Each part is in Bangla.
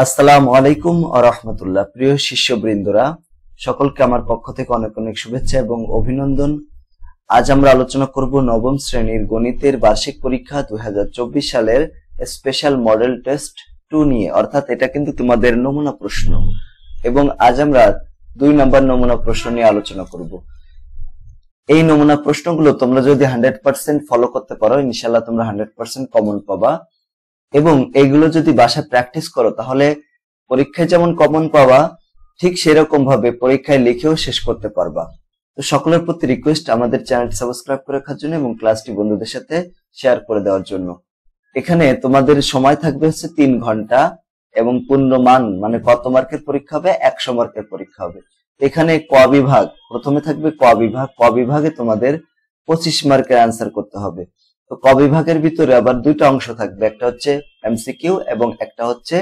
আসসালামু আলাইকুম ওয়া রাহমাতুল্লাহ। প্রিয় শিষ্যবৃন্দরা, সকলকে আমার পক্ষ থেকে অনেক অনেক শুভেচ্ছা এবং অভিনন্দন। আজ আমরা আলোচনা করব নবম শ্রেণীর গণিতের বার্ষিক পরীক্ষা 2024 সালের স্পেশাল মডেল টেস্ট 2 নিয়ে, অর্থাৎ এটা কিন্তু তোমাদের নমুনা প্রশ্ন। এবং আজ আমরা 2 নম্বর নমুনা প্রশ্ন নিয়ে আলোচনা করব। এই নমুনা প্রশ্নগুলো তোমরা যদি 100% ফলো করতে পারো, ইনশাআল্লাহ তোমরা 100% কমন পাবা। এবং এগুলো যদি বাসায় প্র্যাকটিস করো তাহলে পরীক্ষায় যেমন কমন পাবা, ঠিক সেরকম ভাবে পরীক্ষায় লিখেও শেষ করতে পারবা। তো সকলের প্রতি রিকোয়েস্ট আমাদের চ্যানেল সাবস্ক্রাইব করে রাখার জন্য এবং ক্লাসটি বন্ধুদের সাথে শেয়ার করে দেওয়ার জন্য। এখানে তোমাদের সময় থাকবে হচ্ছে 3 ঘন্টা এবং পূর্ণমান মানে কত মার্কের পরীক্ষা হবে? 100 মার্কের পরীক্ষা হবে। এখানে ক বিভাগ, প্রথমে থাকবে ক বিভাগ। ক বিভাগে তোমাদের 25 মার্কের অ্যান্সার করতে হবে। তো ক বিভাগের ভিতরে আবার 2টা অংশ থাকবে, একটা হচ্ছে এমসিকিউ এবং একটা হচ্ছে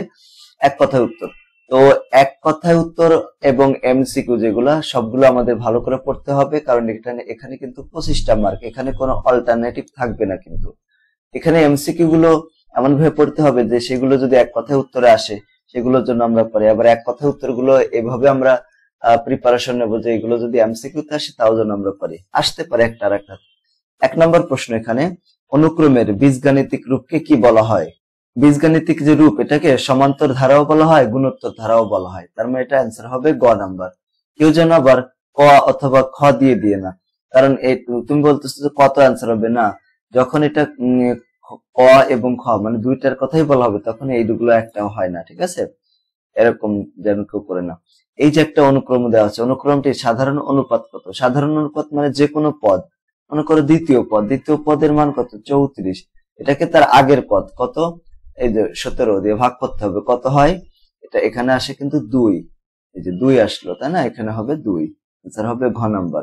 এক কথায় উত্তর। তো এক কথায় উত্তর এবং এমসিকিউ যেগুলো সবগুলো আমাদের ভালো করে পড়তে হবে, কারণ এখানে কিন্তু 25টা মার্ক, এখানে কোনো অল্টারনেটিভ থাকবে না। কিন্তু এখানে এমসিকিউ গুলো এমন ভাবে পড়তে হবে যে সেগুলো যদি এক কথায় উত্তরে আসে সেগুলোর জন্য আমরা পারি, আবার এক কথায় উত্তরগুলো এভাবে আমরা প্রিপারেশন নেব যে এগুলো যদি এমসিকিউতে আসে তাও যেন আমরা পারি, আসতে পারে একটা আর একটা। 1 নম্বর প্রশ্ন, এখানে অনুক্রমের বীজগাণিতিক রূপকে কি বলা হয়? বীজগাণিতিক যে রূপ, এটাকে সমান্তর ধারাও বলা হয়, গুণোত্তর ধারাও বলা হয়। তার মানে এটা অ্যান্সার হবে গ নাম্বার। কেউ যেন আবার ক অথবা খ দিয়ে না, কারণ তুমি বলতেছো যে কত অ্যান্সার হবে না, যখন এটা ক এবং খ মানে 2টার কথাই বলা হবে তখন এইগুলো একটাও হয় না, ঠিক আছে? এরকম যেন কেউ করে না। এই যে একটা অনুক্রম দেওয়া আছে, অনুক্রমটির সাধারণ অনুপাত কত? সাধারণ অনুপাত মানে যে কোনো পদ, মনে করো দ্বিতীয় পদের মান কত? 34। এটাকে তার আগের পদ কত? এই যে 17 দিয়ে ভাগ করতে হবে, কত হয়? এটা এখানে আসে কিন্তু 2, এই যে 2 আসলো, তাই না? এখানে হবে 2, আনসার হবে ঘ নাম্বার।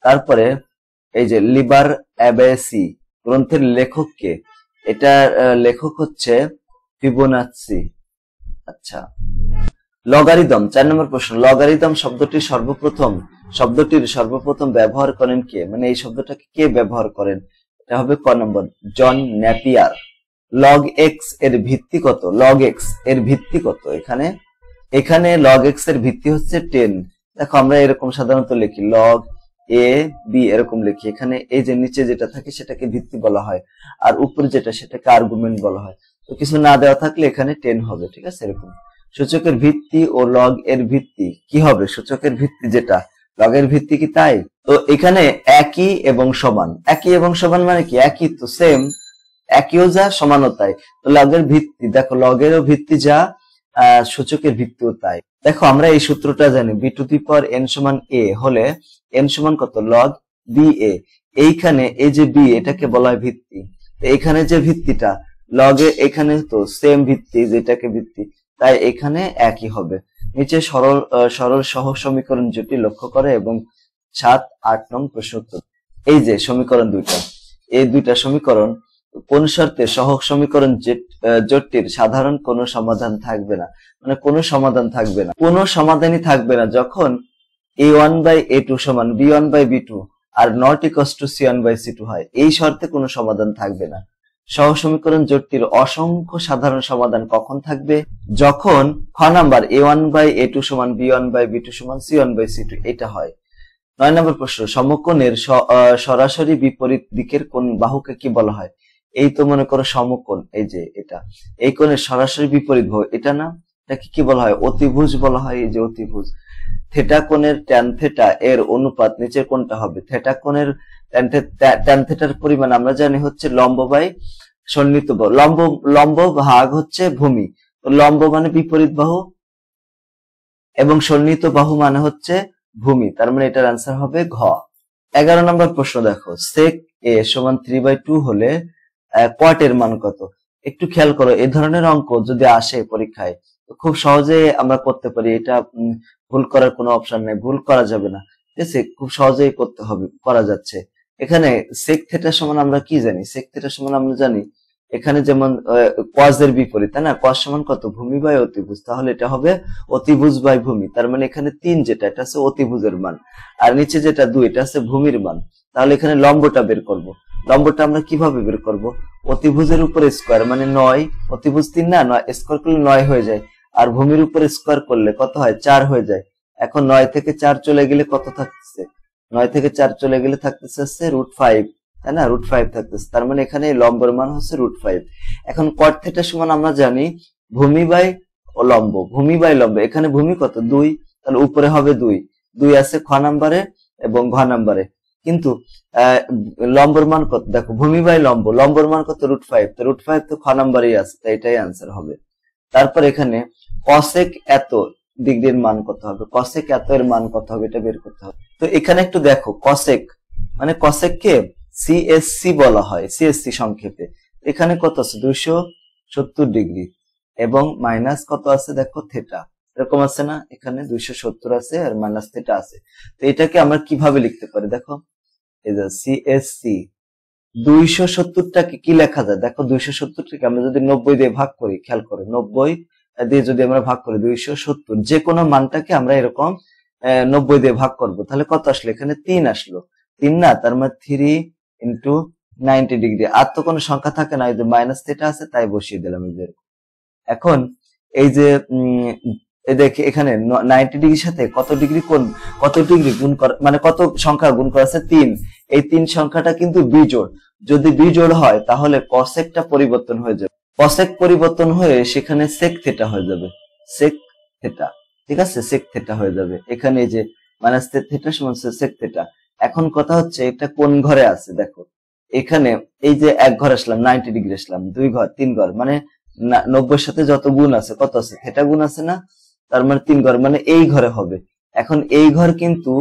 তারপরে এই যে লিবার অ্যাবেসি গ্রন্থের লেখক কে? এটা লেখক হচ্ছে ফিবোনাচ্চি। আচ্ছা, লগারিদম 4 নম্বর প্রশ্ন, লগারিদম শব্দটির সর্বপ্রথম ব্যবহার করেন কে? মানে এই শব্দটাকে কে ব্যবহার করেন? এটা হবে ক নম্বর, জন নেপিয়ার। লগ এক্স এর ভিত্তি কত? লগ এক্স এর ভিত্তি কত? এখানে লগ এক্স এর ভিত্তি হচ্ছে 10। দেখো আমরা এরকম সাধারণত লিখি লগ এ বি, এরকম লিখি। এখানে এই যে নিচে যেটা থাকে সেটাকে ভিত্তি বলা হয়, আর উপরে যেটা সেটাকে আর্গুমেন্ট বলা হয়। তো কিছু না দেওয়া থাকলে এখানে 10 হবে, ঠিক আছে? এরকম সূচকের ভিত্তি ও লগ এর ভিত্তি কি হবে? সূচকের ভিত্তি যেটা, লগ এর ভিত্তি কি তাই? তো এখানে একই এবং সমান, একই এবং সমান মানে কি? একই তো সেম, একইও যা সমানও তাই। তো লগের ভিত্তি, দেখো লগেরও ভিত্তি যা, সূচকের ভিত্তিও তাই। দেখো আমরা এই সূত্রটা জানি, B to the power N সমান এ হলে এন সমান কত? Log B A. এইখানে এই যে বি, এটাকে বলা হয় ভিত্তি। এখানে যে ভিত্তিটা লগে, এখানে তো সেম ভিত্তি, যেটাকে ভিত্তি, তাই এখানে একই হবে। নিচে সরল সহ সমীকরণ জুটি লক্ষ্য করে এবং 7, 8 নং প্রশ্ন উত্তর। এই যে সমীকরণ দুইটা, এই দুইটা সমীকরণ কোন শর্তে সহগ সমীকরণ জোটটির সাধারণ কোনো সমাধান থাকবে না? মানে কোনো সমাধান থাকবে না, কোনো সমাধানই থাকবে না যখন a1/a2 সমান b1/b2 are not equals to c1/c2 হয়। এই শর্তে কোনো সমাধান থাকবে না। সহগ সমীকরণ জোটটির অসংখ্য সাধারণ সমাধান কখন থাকবে? যখন খ নাম্বার a1/a2 সমান b1/b2 সমান c1/c2 এটা হয়। 9 নম্বর প্রশ্ন, সমকোণের সরাসরি বিপরীত দিকের কোণ বাহুকে কি বলা হয়? এই তো মনে করো সমকোণ, এই যে এটা, এই কোণের সরাসরি বিপরীত বাহু এটা না, এটাকে কি বলা হয়? অতিভুজ বলা হয়। এই যে অতিভুজ। থেটা কোণের ট্যান থেটা এর অনুপাত নিচের কোনটা হবে? থেটা কোণের ট্যান থেটার পরিমাণ আমরা জানি হচ্ছে লম্ব বাই সন্নিহিত বাহু। লম্ব ভাগ হচ্ছে ভূমি, তো লম্ব মানে বিপরীত বাহু এবং সন্নিহিত বাহু মানে হচ্ছে ভূমি, তার মানে এটার আনসার হবে ঘ। 11 নম্বর প্রশ্ন দেখো, sec a সমান 3/2 হলে cot এর মান কত? একটু খেয়াল করো, এই ধরনের অঙ্ক যদি আসে পরীক্ষায় তো খুব সহজে আমরা করতে পারি। এটা ভুল করার কোনো অপশন নেই, ভুল করা যাবে না, ঠিক আছে? খুব সহজেই করতে হবে, করা যাচ্ছে। এখানে sec থিটা সমান আমরা কি জানি? sec থিটা সমান আমরা জানি এখানে যেমন cos এর বিপরীত, তাই না? cos সমান কত? ভূমি বাই অতিভুজ, তাহলে এটা হবে অতিভুজ বাই ভূমি। তার মানে এখানে 3 যেটা, এটা হচ্ছে অতিভুজের মান, আর নিচে যেটা 2 এটা হচ্ছে ভূমির মান। তাহলে এখানে লম্বটা বের করব। লম্বটা আমরা কিভাবে বের করব? অতিভুজের উপরে স্কয়ার মানে 9, অতিভুজ 3 না, 9 স্কয়ার করলে 9 হয়ে যায়, আর ভূমির উপরে স্কোয়ার করলে কত হয় 4 হয়ে যায়। এখন 9 থেকে 4 চলে গেলে কত থাকতেছে, 9 থেকে 4 চলে গেলে থাকতেছে হচ্ছে √5, তাই না, √5 থাকতেছে। তার মানে এখানে লম্বের মান হচ্ছে √5। এখন cot θ সমান আমরা জানি ভূমি বাই লম্ব, ভূমি বাই লম্ব। এখানে ভূমি কত 2, তাহলে উপরে হবে 2 আছে খ নাম্বারে এবং ঘ নাম্বারে। কিন্তু লম্বর মান কত, দেখো ভূমি বাই লম্ব, লম্বর মান কত √5, তো √5 তো খ নাম্বারেই আছে, তাই এটাই आंसर হবে। তারপর এখানে cosec এত ডিগ্রির মান কত হবে, cosec এত এর মান কত হবে এটা বের করতে হবে। তো এখানে একটু দেখো cosec মানে cosec কে CSC বলা হয়, CSC সংক্ষেপে। এখানে কত আছে 270 ডিগ্রি এবং মাইনাস কত আছে দেখো থিটা, এরকম আছে না, এখানে 270 আছে আর মাইনাস থিটা আছে। তো এটাকে আমরা কিভাবে লিখতে পারি, দেখো এই যে CSC 270টাকে কি লেখা যায়, দেখো 270টাকে আমরা যদি 90 দিয়ে ভাগ করি, খেয়াল করো 90 দিয়ে যদি আমরা ভাগ করি 270, যে কোনো মানটাকে আমরা এরকম 90 দিয়ে ভাগ করব, তাহলে কত আসলো, এখানে 3 আসলো, 3 না, তার মানে 3 ইন্টু 90 ডিগ্রি। আর তো কোনো সংখ্যা থাকে না, এই যে মাইনাস থিটা আছে তাই বসিয়ে দিলাম। এখন এই যে দেখে এখানে 90 ডিগ্রির সাথে কত ডিগ্রি কোণ, কত ডিগ্রি গুণ করা, মানে কত সংখ্যা গুণ করা আছে 3, এই 3 সংখ্যাটা কিন্তু বিজোড়। যদি বিজোড় হয় তাহলে কসেকটা পরিবর্তন হয়ে যাবে, কসেক পরিবর্তন হয়ে সেখানে সেক থিটা হয়ে যাবে, সেক থিটা, ঠিক আছে, সেক থিটা হয়ে যাবে। এখানে এই যে মাইনাস থিটা সমান সেক থিটা। এখন কথা হচ্ছে এটা কোন ঘরে আছে, দেখো এখানে এই যে এক ঘর আসলাম 90 ডিগ্রি আসলাম, 2 ঘর 3 ঘর, মানে 90 সাথে যত গুণ আছে কত আছে থিটা গুণ আছে না, তার মানে 3 ঘর, মানে এই ঘরে হবে। এখন এই ঘর কিন্তু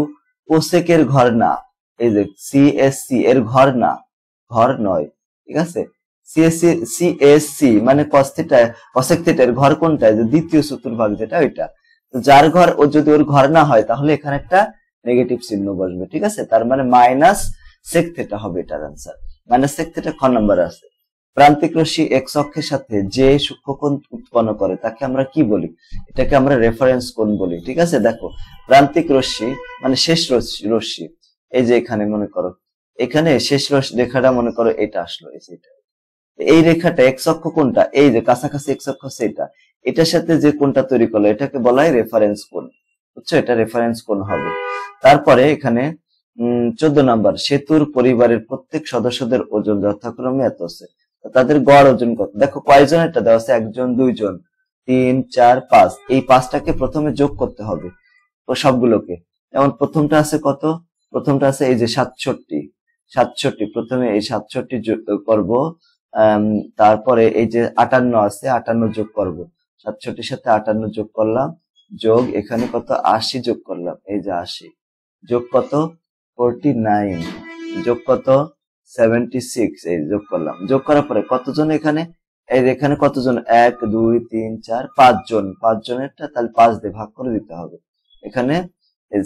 কোসেকের ঘর না, এই যে CSC এর ঘর না, ঘর নয়, ঠিক আছে। CSC মানে cos থিটা, cosec থিটা এর ঘর কোনটা, যে দ্বিতীয় চতুর্ভাগ যেটা ওইটা। তো যার ঘর ও যদি ওর ঘর না হয় তাহলে এখানে একটা নেগেটিভ চিহ্ন বসবে, ঠিক আছে। তার মানে মাইনাস সেক থিটা হবে এটার आंसर, মাইনাস সেক থিটা খ নাম্বার আছে। প্রান্তিক রশ্মি এক্স অক্ষের সাথে যে সূক্ষ্মকোণ উৎপন্ন করে তাকে আমরা কি বলি, এটাকে আমরা রেফারেন্স কোণ বলি, ঠিক আছে। দেখো প্রান্তিক রশ্মি মানে শেষ রশ্মি, এই যে এখানে মনে করো এখানে শেষ রেখাটা মনে করো এটা আসলো, এই রেখাটা এক্স অক্ষ কোনটা, এই যে কাছাকাছি এক্স অক্ষ সেটা, এটার সাথে যে কোণটা তৈরি করলো এটাকে বলা হয় রেফারেন্স কোণ, বুঝছো, এটা রেফারেন্স কোণ হবে। তারপরে এখানে 14 নাম্বার, সেতুর পরিবারের প্রত্যেক সদস্যদের ওজন যথাক্রমে এত আছে, তাদের গড় ওজন কত, দেখো কয়জন এটা দেওয়া আছে, 1 জন 2 জন 3 4 5, এই 5টাকে প্রথমে যোগ করতে হবে তো সবগুলোকে। যেমন প্রথমটা আছে কত, প্রথমটা আছে এই যে 67, প্রথমে এই 67 যোগ করব, তারপরে এই যে 58 আছে 58 যোগ করব, 67 সাথে 58 যোগ করলাম, যোগ এখানে কত 80 যোগ করলাম, এই যে 80 যোগ কত 49, যোগ কত 76, এই যোগ করলাম, যোগ করার পরে কতজন এখানে, এই এখানে কতজন 1 2 3 4 5 জন, 5 জনেরটা তাহলে 5 দিয়ে ভাগ করে দিতে হবে। এখানে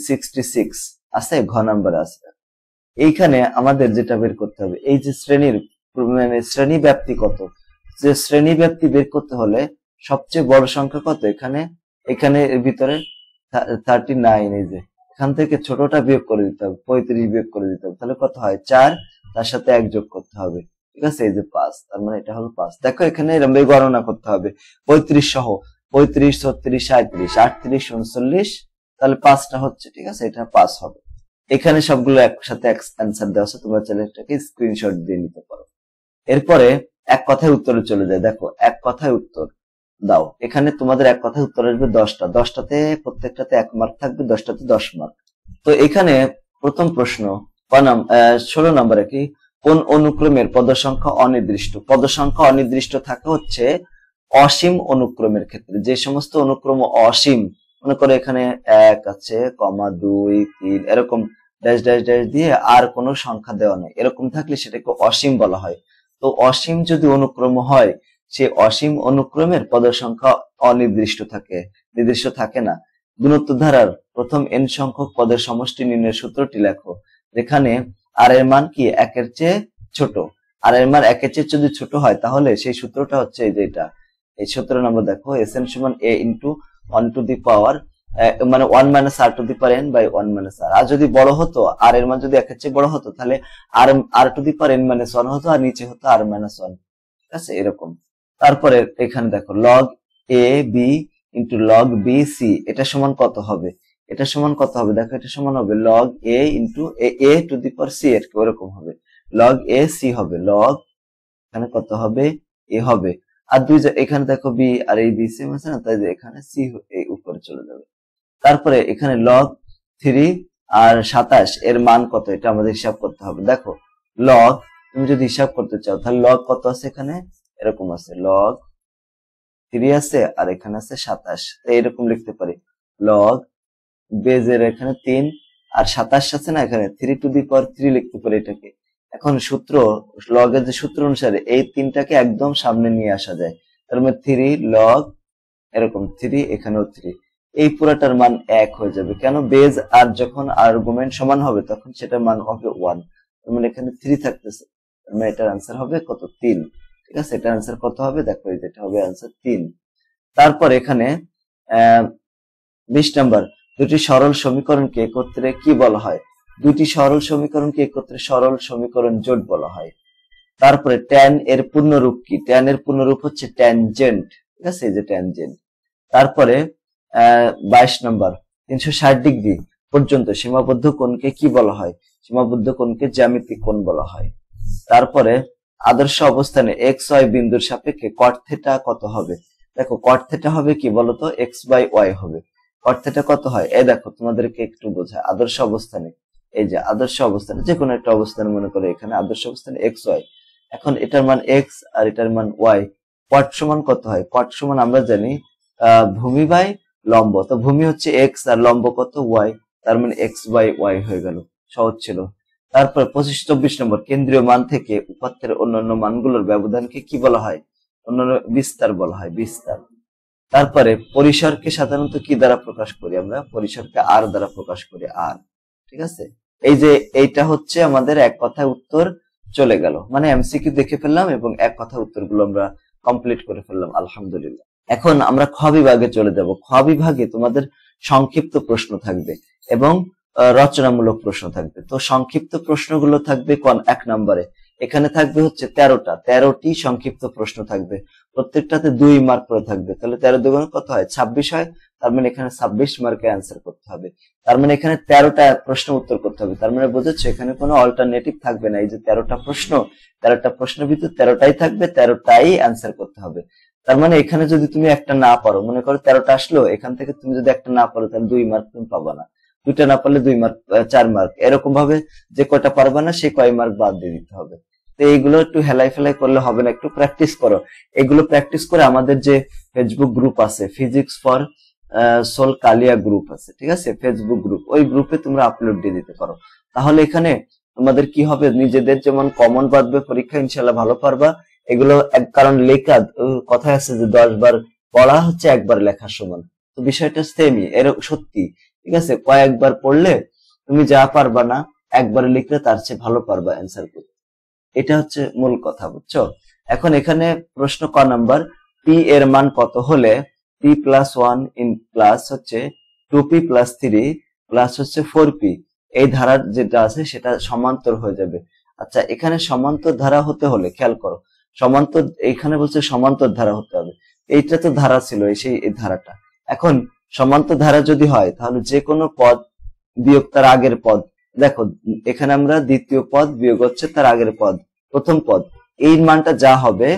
66 আছে, ঘ নাম্বার আছে। এইখানে আমাদের যেটা বের করতে হবে, এই যে শ্রেণীর মানে শ্রেণী ব্যাপ্তি কত, যে শ্রেণী ব্যাপ্তি বের করতে হলে সবচেয়ে বড় সংখ্যা কত, এখানে এর ভিতরে 39, এই যে এখান থেকে ছোটটা বিয়োগ করে দিতে হবে, 35 বিয়োগ করে দিতে হবে, তাহলে কত হয় 4, তার সাথে 1 যোগ করতে হবে, ঠিক আছে, এই যে 5, তার মানে এটা হলো 5। দেখো এখানে এরকম গণনা করতে হবে 35 সহ, 35 36 37 38 39, তাহলে 5টা হচ্ছে, ঠিক আছে, এটা 5 হবে। এখানে সবগুলো একসাথে অ্যান্সার দেওয়া আছে, তোমরা চাইলে এটাকে স্ক্রিনশট দিয়ে নিতে পারো। এরপরে এক কথায় উত্তরে চলে যায়, দেখো এক কথায় উত্তর দাও, এখানে তোমাদের এক কথায় উত্তর আসবে 10টা, 10টাতে প্রত্যেকটাতে 1 মার্ক থাকবে, 10টাতে 10 মার্ক। তো এখানে প্রথম প্রশ্ন 16 নম্বরে কি, কোন অনুক্রমের পদসংখ্যা অনির্দিষ্ট, পদসংখ্যা অনির্দিষ্ট থাকে হচ্ছে অসীম অনুক্রমের ক্ষেত্রে, যে সমস্ত অনুক্রম অসীম, মনে করো এখানে 1 আছে, 2 3 এরকম ড্যাশ ড্যাশ ড্যাশ দিয়ে আর কোনো সংখ্যা দেওয়া নেই, এরকম থাকলে সেটাকে অসীম বলা হয়। তো অসীম যদি অনুক্রম হয়, সে অসীম অনুক্রমের পদসংখ্যা অনির্দিষ্ট থাকে, নির্দিষ্ট থাকে না। গুণোত্তর ধারার প্রথম n সংখ্যক পদের সমষ্টি নির্ণয়ের সূত্রটি লেখো, যেখানে আর এর মান কি 1 এর চেয়ে ছোট, আর এর মান 1 এর চেয়ে যদি ছোট হয় তাহলে সেই সূত্রটা হচ্ছে এই যে এটা, এই 17 নম্বর দেখো, Sn সমান a into 1 to the power মানে 1 minus r to the power n by 1 minus r। আর যদি বড় হতো, আর এর মান যদি 1 এর চেয়ে বড় হতো তাহলে r to the power n minus 1 হতো, আর নিচে হতো r মাইনাস 1, ঠিক আছে, এরকম। তারপরে এখানে দেখো log a b into log B C, এটা সমান কত হবে? এটা সমান কত হবে? দেখো এটা সমান হবে log A into A to the power C, এর ওরকম হবে লগ এ সি হবে, লগ এখানে কত হবে? এ হবে। আর এখানে দেখো বি আর এই বি সেম আছে না, তাই এখানে সি এই উপরে চলে যাবে। তারপরে এখানে লগ 3 আর 27 এর মান কত, এটা আমাদের হিসাব করতে হবে। দেখো লগ তুমি যদি হিসাব করতে চাও তাহলে লগ কত আছে, এখানে এরকম আছে লগ 3 আছে আর এখানে আছে 27, তাই এরকম লিখতে পারি লগ বেজের এখানে 3 আর 27 আছে না, এখানে 3 টু দি পাওয়ার 3 লিখতে পারি এটাকে। এখন সূত্র লগের যে সূত্র অনুসারে এই 3টাকে একদম সামনে নিয়ে আসা যায়, তার মানে 3 লগ এরকম 3 এখানেও 3, এই পুরাটার মান 1 হয়ে যাবে। কেন? বেজ আর যখন আর্গুমেন্ট সমান হবে তখন সেটার মান হবে 1, তার মানে এখানে 3 থাকতেছে, তার মানে এটার আনসার হবে কত? 3। ঠিক আছে, এটার আনসার কত হবে? দেখো এটা হবে আনসার 3। তারপর এখানে 20 নাম্বার, দুটি সরল সমীকরণকে একত্রে কি বলা হয়? দুটি সরল সমীকরণকে একত্রে সরল সমীকরণ জোট বলা হয়। তারপরে ট্যান এর পূর্ণরূপ কি? ট্যান এর পূর্ণরূপ হচ্ছে ট্যানজেন্ট। ঠিক আছে, এই যে ট্যানজেন্ট। তারপরে 22 নম্বর, 360 ডিগ্রি পর্যন্ত সীমাবদ্ধ কোণকে কি বলা হয়? সীমাবদ্ধ কোণকে জ্যামিতিক কোণ বলা হয়। তারপরে আদর্শ অবস্থানে এক্স ওয়াই বিন্দুর সাপেক্ষে কট থিটা কত হবে? দেখো কট থিটা হবে কি বলতো? এক্স বাই ওয়াই হবে। কট থিটা কত হয়? এই দেখো তোমাদেরকে একটু বোঝায়। আদর্শ অবস্থানে, এই যে আদর্শ অবস্থানে যে কোনো একটা অবস্থানে মনে করে এখানে আদর্শ অবস্থানে এক্স ওয়াই, এখন এটার মান এক্স আর এটার মান ওয়াই, কট সমান কত হয়? কট সমান আমরা জানি ভূমি বাই লম্ব, তো ভূমি হচ্ছে এক্স আর লম্ব কত? ওয়াই, তার মানে এক্স বাই ওয়াই হয়ে গেল। সহজ ছিল। তারপর 25-24 নম্বর, কেন্দ্রীয় মান থেকে উপাত্তের অন্যান্য মানগুলোর ব্যবধানকে কি বলা হয়? অন্যান্য বিস্তার বলা হয়, বিস্তার। তারপরে পরিসরকে সাধারণত কি দ্বারা প্রকাশ করি? আমরা পরিসরকে আর দ্বারা প্রকাশ করি, আর। ঠিক আছে, এই যে এইটা হচ্ছে আমাদের এক কথায় উত্তর চলে গেল, মানে এমসিকিউ দেখে ফেললাম এবং এক কথা উত্তরগুলো আমরা কমপ্লিট করে ফেললাম, আলহামদুলিল্লাহ। এখন আমরা খ বিভাগে চলে যাব। খ বিভাগে তোমাদের সংক্ষিপ্ত প্রশ্ন থাকবে এবং রচনামূলক প্রশ্ন থাকবে। তো সংক্ষিপ্ত প্রশ্নগুলো থাকবে কোন 1 নম্বরে, এখানে থাকবে হচ্ছে 13টি সংক্ষিপ্ত প্রশ্ন থাকবে, প্রত্যেকটাতে 2 মার্ক করে থাকবে, তাহলে 13 দুগুণ কত হয়? 26 হয়, তার মানে এখানে 26 মার্কে অ্যান্সার করতে হবে। তার মানে এখানে 13টা প্রশ্ন উত্তর করতে হবে, তার মানে বুঝেছো এখানে কোনো অল্টারনেটিভ থাকবে না। এই যে 13টা প্রশ্নের ভিতর 13টাই থাকবে, 13টাই অ্যান্সার করতে হবে। তার মানে এখানে যদি তুমি একটা না পারো, মনে করো 13টা আসলো, এখান থেকে তুমি যদি একটা না পারো তাহলে 2 মার্ক তুমি পাবা না, 2টা না পারলে 2 মার্ক, 4 মার্ক, এরকম ভাবে যে কয়টা পারবা না সে কয় মার্ক বাদ দিয়ে দিতে হবে। তো এইগুলো একটু হেলাই ফেলাই করলে হবে না, একটু প্র্যাকটিস করো। এগুলো প্র্যাকটিস করে আমাদের যে ফেসবুক গ্রুপ আছে, physics for soul Kalia group আছে, ঠিক আছে, ফেসবুক গ্রুপ, ওই গ্রুপে তোমরা আপলোড দিয়ে দিতে পারো। তাহলে এখানে তোমাদের কি হবে? নিজেদের যেমন কমন বাঁধবে পরীক্ষা, ইনশাল্লাহ ভালো পারবা। এগুলো কারণ লেখা কথায় আছে যে 10 বার পড়া হচ্ছে 1 বার লেখার সমান, তো বিষয়টা সেমই, এর সত্যি। ঠিক আছে, কয়েকবার পড়লে তুমি যা পারবা না, একবার লিখলে তার চেয়ে ভালো পারবা অ্যান্সার করতে, এটা হচ্ছে মূল কথা, বুঝছো? এখন এখানে প্রশ্ন ক নাম্বার, পি এর মান কত হলে পি প্লাস 1 ইন প্লাস হচ্ছে 2p প্লাস 3 প্লাস হচ্ছে 4p, এই ধারার যেটা আছে সেটা সমান্তর হয়ে যাবে। আচ্ছা, এখানে সমান্তর ধারা হতে হলে খেয়াল করো, সমান্তর, এখানে বলছে সমান্তর ধারা হতে হবে, এইটা তো ধারা ছিল, এই ধারাটা। এখন সমান্তর ধারা যদি হয় তাহলে যে কোনো পদ বিয়োগ তার আগের পদ, দেখো এখানে আমরা দ্বিতীয় পদ বিয়োগ হচ্ছে তার আগের পদ, প্রথম পদ, এই মানটা যা হবে,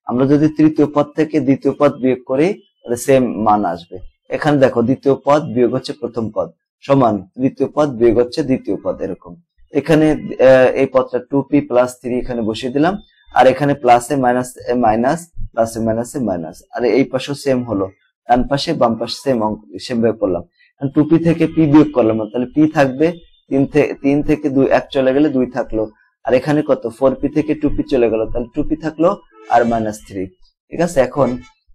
আমরা যদি তৃতীয় পদ থেকে দ্বিতীয় পদ বিয়োগ করি তাহলে সেম মান আসবে। এখানে দেখো দ্বিতীয় পদ বিয়োগ হচ্ছে প্রথম পদ সমান তৃতীয় পদ বিয়োগ হচ্ছে দ্বিতীয় পদ, এরকম। এখানে এই পদটা 2p প্লাস 3 এখানে বসিয়ে দিলাম, আর এখানে প্লাসে মাইনাস, প্লাসে মাইনাসে মাইনাস, আর এই পাশেও সেম হলো, ডান পাশে বাম পাশে সেম ভাবে করলাম। 2p থেকে p বিয়োগ করলাম, তাহলে p থাকবে, 3 থেকে 2 1 চলে গেলে 2 থাকলো, আর এখানে কত 4p থেকে 2p চলে গেল, তাহলে 2p থাকলো আর -3। ঠিক আছে, এখন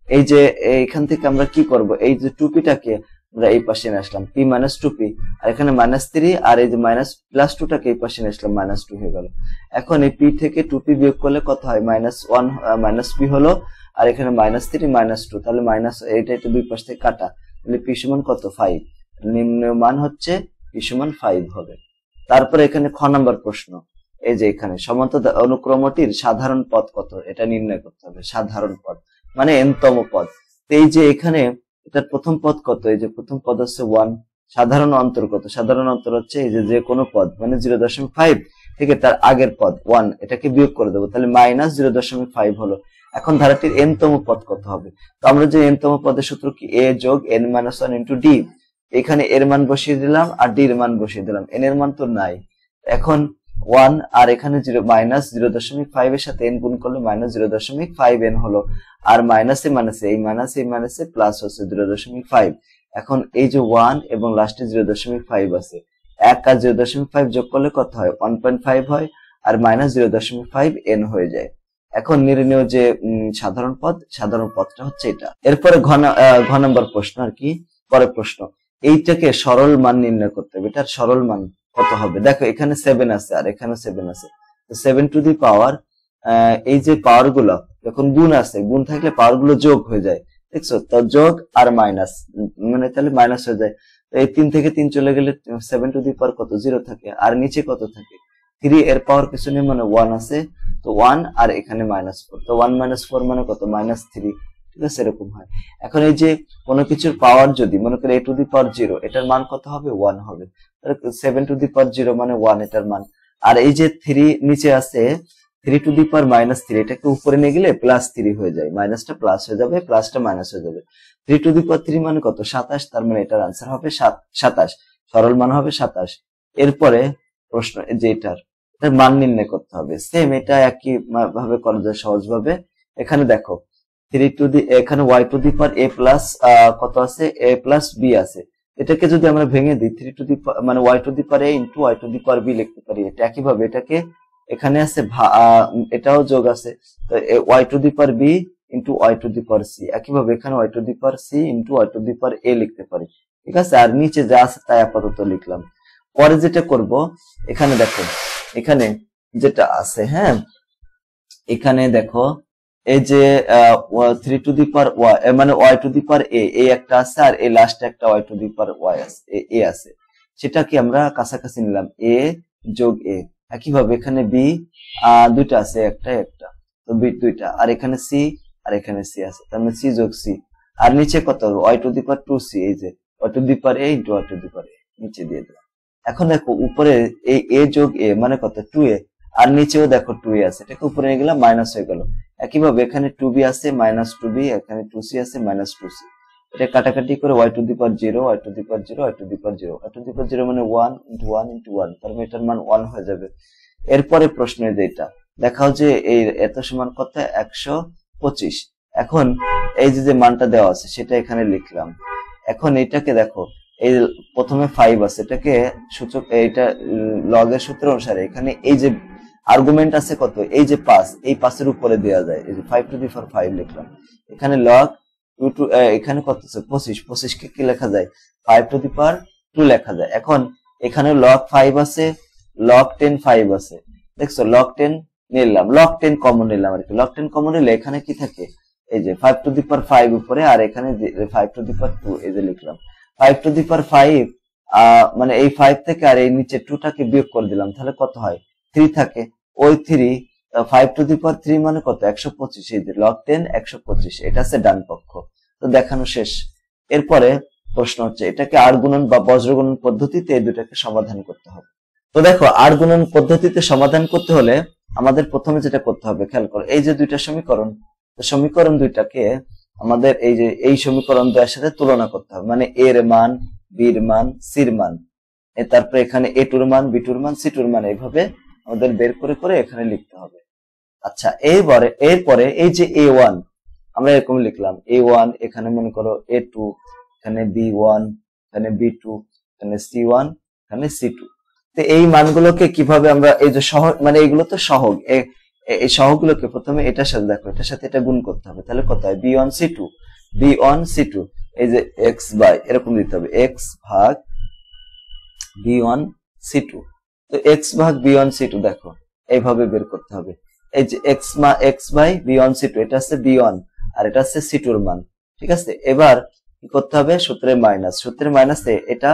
এই যে এইখান থেকে আমরা কি করব, এই যে 2p টাকে আমরা এই পাশে নিয়ে আসলাম, p - 2p, আর এখানে -3, আর এই যে +2 টাকে এই পাশে নিয়ে আসলাম, -2 হয়ে গেল। এখন এই p থেকে 2p বিয়োগ করলে কত হয়? -1 -p হলো, আর এখানে -3 -2, তাহলে এটা দুই পাশ থেকে কাটা, তাহলে p সমান কত? 5। নিম্ন মান হচ্ছে p সমান 5 হবে। তারপরে এখানে খ নাম্বার প্রশ্ন, এই যে এখানে সমান্তর অনুক্রমটির সাধারণ পদ কত, এটা নির্ণয় করতে হবে। সাধারণ পদ মানে n তম পদ, এই যে এখানে এটার প্রথম পদ কত? এই যে প্রথম পদ হচ্ছে 1। সাধারণ অন্তর কত? সাধারণ অন্তর হচ্ছে এই যে কোনো পদ মানে 0.5 থেকে তার আগের পদ 1, এটাকে বিয়োগ করে দেবো, তাহলে মাইনাস 0.5 হলো। এখন ধারাটির n তম পদ কত হবে? তো আমরা যে n তম পদের সূত্র কি a যোগ n-1 ইন্টু d, এখানে এর মান বসিয়ে দিলাম আর d এর মান বসিয়ে দিলাম, n এর মান তো নাই। এখন 1 আর এখানে মাইনাস 0.5 এর সাথে n গুণ করলে মাইনাস 0.5n হলো, আর মাইনাসে মাইনাসে এই মাইনাসে প্লাস হচ্ছে 0.5। এখন এই যে 1 এবং লাস্টে 0.5 আছে, 1 আর 0.5 যোগ করলে কত হয়? 1.5 হয়, আর মাইনাস 0.5n হয়ে যায়। এখন নির্ণয় যে সাধারণ পদটা হচ্ছে এটা। এরপরে ঘ নম্বর প্রশ্ন আর কি, পরের প্রশ্ন, এইটাকে সরল মান নির্ণয় করতে হবে। এটার সরল মান কত হবে? দেখো এখানে 7 আছে আর এখানে 7 আছে, তো 7 টু দি পাওয়ার, এই যে পাওয়ার গুলো যখন গুণ আছে, গুণ থাকলে পাওয়ার গুলো যোগ হয়ে যায়, দেখছো তো, যোগ আর মাইনাস, মানে তাহলে মাইনাস হয়ে যায়। তো এই 3 থেকে 3 চলে গেলে 7 টু দি পাওয়ার কত? 0 থাকে, আর নিচে কত থাকে? 3, এর পাওয়ার পিছনে মানে 1 আছে, তো 1 আর এখানে -4, তো 1 - 4 মানে কত? -3, ঠিক আছে, এরকম হয়। এখন এই যে কোনো কিছুর পাওয়ার যদি মনে করি a টু দি পাওয়ার 0, এটার মান কত হবে? 1 হবে। 7 টু দি পাওয়ার 0 মানে 1 এটার মান। আর এই যে 3 নিচে আছে, 3 টু দি পাওয়ার -3, এটাকে উপরে নিয়ে গেলে +3 হয়ে যায়, মাইনাসটা প্লাস হয়ে যাবে, প্লাসটা মাইনাস হয়ে যাবে। 3 টু দি পাওয়ার 3 মানে কত? 27, তার মানে এটার আনসার হবে 27, সরল মান হবে 27। এরপরে প্রশ্ন যে এটার মান নির্ণয় করতে হবে, সেম এটা একই ভাবে করা যায় সহজভাবে। এখানে দেখো 3 টু দি, এখানে y to the power a plus কত আছে? a প্লাস b আছে। এটাকে যদি আমরা ভেঙে দিই, 3 টু দি মানে y to the power a into y to the power b লিখতে পারি। এটা একইভাবে এটাকে এখানে আছে এটাও যোগ আছে, তো y to the power b into y to the power c, একইভাবে এখানে y to the power c into y to the power a লিখতে পারি, ঠিক আছে। আর নিচে যা আছে তাই আপাতত লিখলাম। পরে যেটা করব, এখানে দেখো এখানে যেটা আছে, হ্যাঁ এখানে দেখো এই যে 3 টু দি পাওয়ার y মানে y to the power a এই একটা আছে, আর এই লাস্টে একটা y to the power y আছে, a আছে, সেটা কি আমরা কাছাকাছি নিলাম, a যোগ a। একইভাবে এখানে b দুইটা আছে, একটা তো b দুইটা, আর এখানে c আর এখানে c আছে, তার মানে c যোগ c। আর নিচে কত হবে? y to the power 2c, এই যে y to the power a into y to the power a, নিচে দিয়ে দিলাম। এখন দেখো উপরে এই a যোগ a মানে কত? 2a, আর নিচেও দেখো 2a আছে, এটাকে উপরে নিয়ে গেলাম, মাইনাস হয়ে গেল। একইভাবে এখানে 2b আছে, -2b, এখানে 2c আছে, -2c, এটা কাটাকাটি করে y to the power 0, y to the power 0, y to the power 0, y to the power 0 মানে 1 ইনটু 1 ইনটু 1, তার মানে এটার মান 1 হয়ে যাবে। এরপরে প্রশ্নে যেটা দেখাও যে এই এত সমান কত? 125। এখন এই যে মানটা দেওয়া আছে সেটা এখানে লিখলাম। এখন এটাকে দেখো, এই প্রথমে 5 আছে, এটাকে সূচক, এইটা লগের সূত্র অনুসারে এখানে এই যে আর্গুমেন্ট আছে কত? এই যে 5, এই 5 এর উপরে দেওয়া যায়, এই যে 5 টু দি পাওয়ার 5 লিখলাম। এখানে লগ 2 টু, এখানে কত আছে? 25, 25 কে কি লেখা যায়? 5 টু দি পাওয়ার 2 লেখা যায়। এখন এখানে লগ 5 আছে, লগ 10 5 আছে, দেখছো লগ 10 নিলাম, লগ 10 কমন নিলাম আর কি। লগ 10 কমন নিলে এখানে কি থাকে? এই যে 5 টু দি পাওয়ার 5 উপরে, আর এখানে 5 টু দি পাওয়ার 2, এই যে লিখলাম 5 টু দি পাওয়ার 5, মানে এই 5 থেকে আর এই নিচে 2টাকে বিয়োগ করে দিলাম, তাহলে কত হয়? 3 থাকে, ওই 3, 5 টু দি পাওয়ার 3 মানে কত? 125, এই যে লগ 10 125, এটা আছে ডান পক্ষ। তো দেখানো শেষ। এরপরে প্রশ্ন হচ্ছে এটাকে আর গুণন বা বজ্র গুণন পদ্ধতিতে এই দুটাকে সমাধান করতে হবে। তো দেখো আর গুণন পদ্ধতিতে সমাধান করতে হলে আমাদের প্রথমে যেটা করতে হবে, খেয়াল করো, এই যে দুইটা সমীকরণ, সমীকরণ দুইটাকে আমাদের এই সমীকরণ দ্বয়ের সাথে তুলনা করতে হবে, মানে a এর মান, b এর মান, c এর মান, তারপরে এখানে a টুর মান, b টুর মান, c টুর মান, এইভাবে আমাদের বের করে করে এখানে লিখতে হবে। আচ্ছা, এরপরে এই যে a1 আমরা এরকম লিখলাম, a1, এখানে মনে করো a2, এখানে b1, এখানে b2, এখানে c1, এখানে c2। তো এই মানগুলোকে কিভাবে আমরা, এই যে সহগ, মানে এইগুলো তো সহগ, এই সহগগুলোকে প্রথমে এটার সাথে দেখো, এটার সাথে এটা গুণ করতে হবে, তাহলে কত হয়? b1 c2, b1 c2, এই যে x বাই এরকম দিতে হবে, x ভাগ b1 c2। তো x ভাগ b1 c2 দেখো এইভাবে বের করতে হবে। এই যে x বাই b1 c2, এটা হচ্ছে b1 আর এটা হচ্ছে c2 এর মান, ঠিক আছে। এবার কি করতে হবে? সূত্রের মাইনাসে এটা,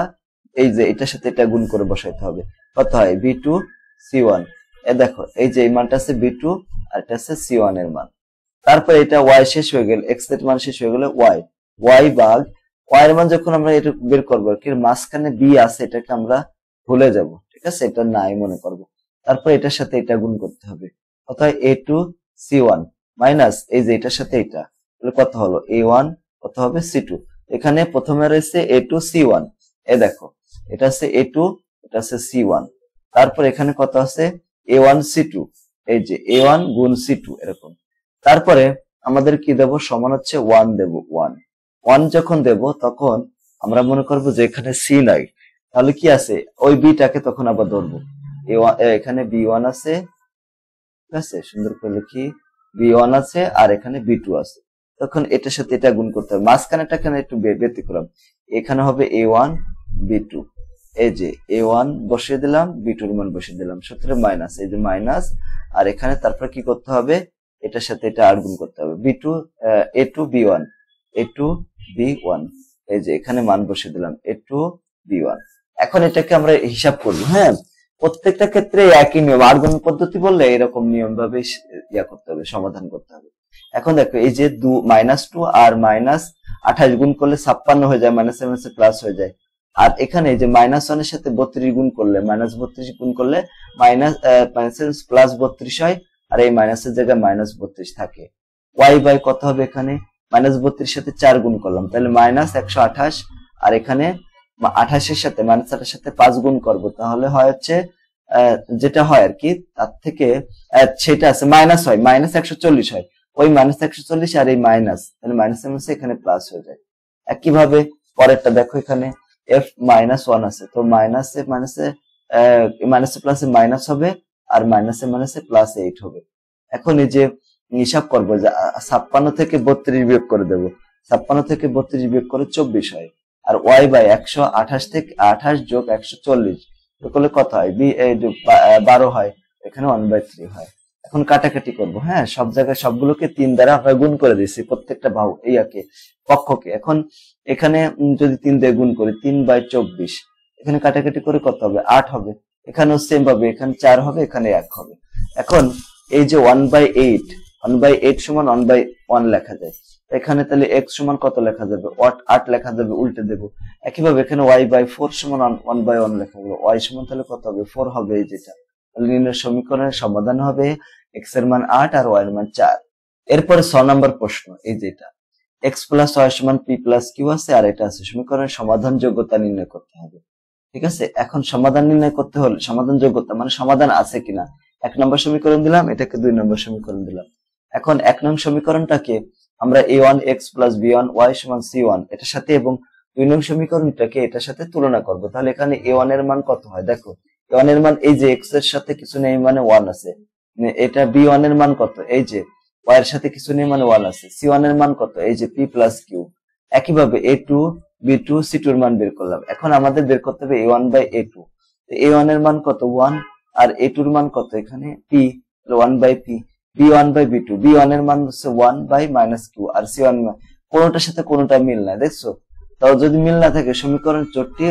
এই যে এটার সাথে এটা গুণ করে বসাইতে হবে, কত হয়? b2 c1, দেখো এই যে এই মানটা আছে b2 আর এটা আছে c1 এর মান। তারপর এটা y শেষ হয়ে গেল, x এর মান শেষ হয়ে গেল y ভাগ ওয়াই এর মান যখন আমরা এটা বের করবো কি মাঝখানে বি আছে এটাকে আমরা ভুলে যাব, ঠিক আছে, এটা নাই মনে করবো। তারপর এটার সাথে এটা গুণ করতে হবে, অর্থাৎ A2C1 মাইনাস এই যে এটার সাথে এটা, তাহলে কত হলো A1 কত হবে C2। এখানে প্রথমে রয়েছে A2C1, এ দেখো এটা আছে A2, এটা আছে C1, তারপর এখানে কত আছে A1C2, এই যে A1 গুণ C2 এরকম। তারপরে আমাদের কি দেব, সমান হচ্ছে 1 দেব, 1 যখন দেব তখন আমরা মনে করবো যে এখানে C নাই, তাহলে কি আছে ওই বিটাকে তখন আবার ধরবো, এখানে B1 আছে, ঠিক আছে, সুন্দর করে লিখি B1 আছে আর এখানে B2 আছে, তখন এটার সাথে এটা গুণ করতে হবে। মাঝখানেটা কেন একটু ব্যতিক্রম, এখানে হবে A1 B2, এই যে A1 বসিয়ে দিলাম, B2 এর মান বসিয়ে দিলাম, সূত্রে মাইনাস, এই যে মাইনাস, আর এখানে তারপর কি করতে হবে, এটার সাথে এটা আর গুণ করতে হবে, A2 B1, এই যে এখানে মান বসিয়ে দিলাম A2 B1। এখন এটাকে আমরা হিসাব করবো, হ্যাঁ, প্রত্যেকটা ক্ষেত্রে একই নিয়ম, আর গুণ পদ্ধতি বললে এরকম নিয়ম ভাবে করতে হবে, সমাধান করতে হবে। এখন দেখো এই যে -2 আর -28 গুণ করলে 56 হয়ে যায়, মাইনাসে মাইনাসে প্লাস হয়ে যায়, আর এখানে যে -1 এর সাথে 32 গুণ করলে -32 গুণ করলে প্লাস 32 হয়, আর এই মাইনাসের জায়গায় -32 থাকে। ওয়াই বাই কত হবে, এখানে -32 সাথে 4 গুণ করলাম, তাহলে -128, আর এখানে 28 এর সাথে -28 সাথে 5 গুণ করব, তাহলে হয় হচ্ছে যেটা হয় আর কি, তার থেকে সেটা আছে মাইনাস হয়, -140 হয়, ওই -140 আর এই মাইনাস, তাহলে মাইনাস এখানে প্লাস হয়ে যায়। একইভাবে পরেরটা দেখো, এখানে f-1 আছে, তো মাইনাসে প্লাসে মাইনাস হবে, আর মাইনাসে প্লাস 8 হবে। এখন এই যে হিসাব করবো যে 56 থেকে 32 বিয়োগ করে দেবো, 56 থেকে 32 বিয়োগ করে 24 হয়, আর ওয়াই বাই 128 থেকে 28 যোগ 140 করলে কত হয়, 12 হয়, এখানে 1/3 হয়। এখন কাটাকাটি করব, হ্যাঁ, সব জায়গায় সবগুলোকে 3 দ্বারা আমরা গুণ করে দিয়েছি, প্রত্যেকটা বাহু পক্ষকে। এখন এখানে যদি 3 দিয়ে গুণ করি 3/24, এখানে কাটাকাটি করে কত হবে, 8 হবে, এখানেও সেম পাবে, এখানে 4 হবে, এখানে 1 হবে। এখন এই যে 1/8 সমান 1/1 লেখা যায়, এখানে তাহলে x সমান কত লেখা যাবে, 8 লেখা যাবে, উল্টে দেবো। একইভাবে এখানে y/4 সমান 1/1 লেখা যাবে, y সমান তাহলে কত হবে, 4 হবে, এই যেটা। তাহলে নির্ণয় সমীকরণের সমাধান হবে x এর মান 8 আর y এর মান 4। এরপরে 6 নম্বর প্রশ্ন, এই যেটা x + y = p + q আছে, আর এটা আছে, সমীকরণের সমাধান যোগ্যতা নির্ণয় করতে হবে, ঠিক আছে। এখন সমাধান নির্ণয় করতে হলে সমাধান যোগ্যতা মানে সমাধান আছে কিনা, 1 নম্বর সমীকরণ দিলাম, এটাকে 2 নম্বর সমীকরণ দিলাম। এখন 1 নং সমীকরণটাকে আমরা a1x + b1y = c1 এটার সাথে, এবং 2 নং সমীকরণটাকে এটার সাথে তুলনা করব। তাহলে এখানে a1 এর মান কত হয়, দেখো a1 এর মান এই যে x এর সাথে কিছু নেই মানে 1 আছে, এটা b1 এর মান কত, এই যে y এর সাথে কিছু নেই মানে 1 আছে, c1 এর মান কত, এই যে p + q। একইভাবে a2 b2 c2 এর মান বের করলাম। এখন আমাদের বের করতে হবে a1/a2, a1 এর মান কত 1, আর a2 এর মান কত, এখানে p, 1/p, b1/b2, b1 এর মান হচ্ছে 1/-q, আর c1 কোনটার সাথে কোনটা মিল নাই, দেখছো। তাও যদি মিল না থাকে সমীকরণ জোটটি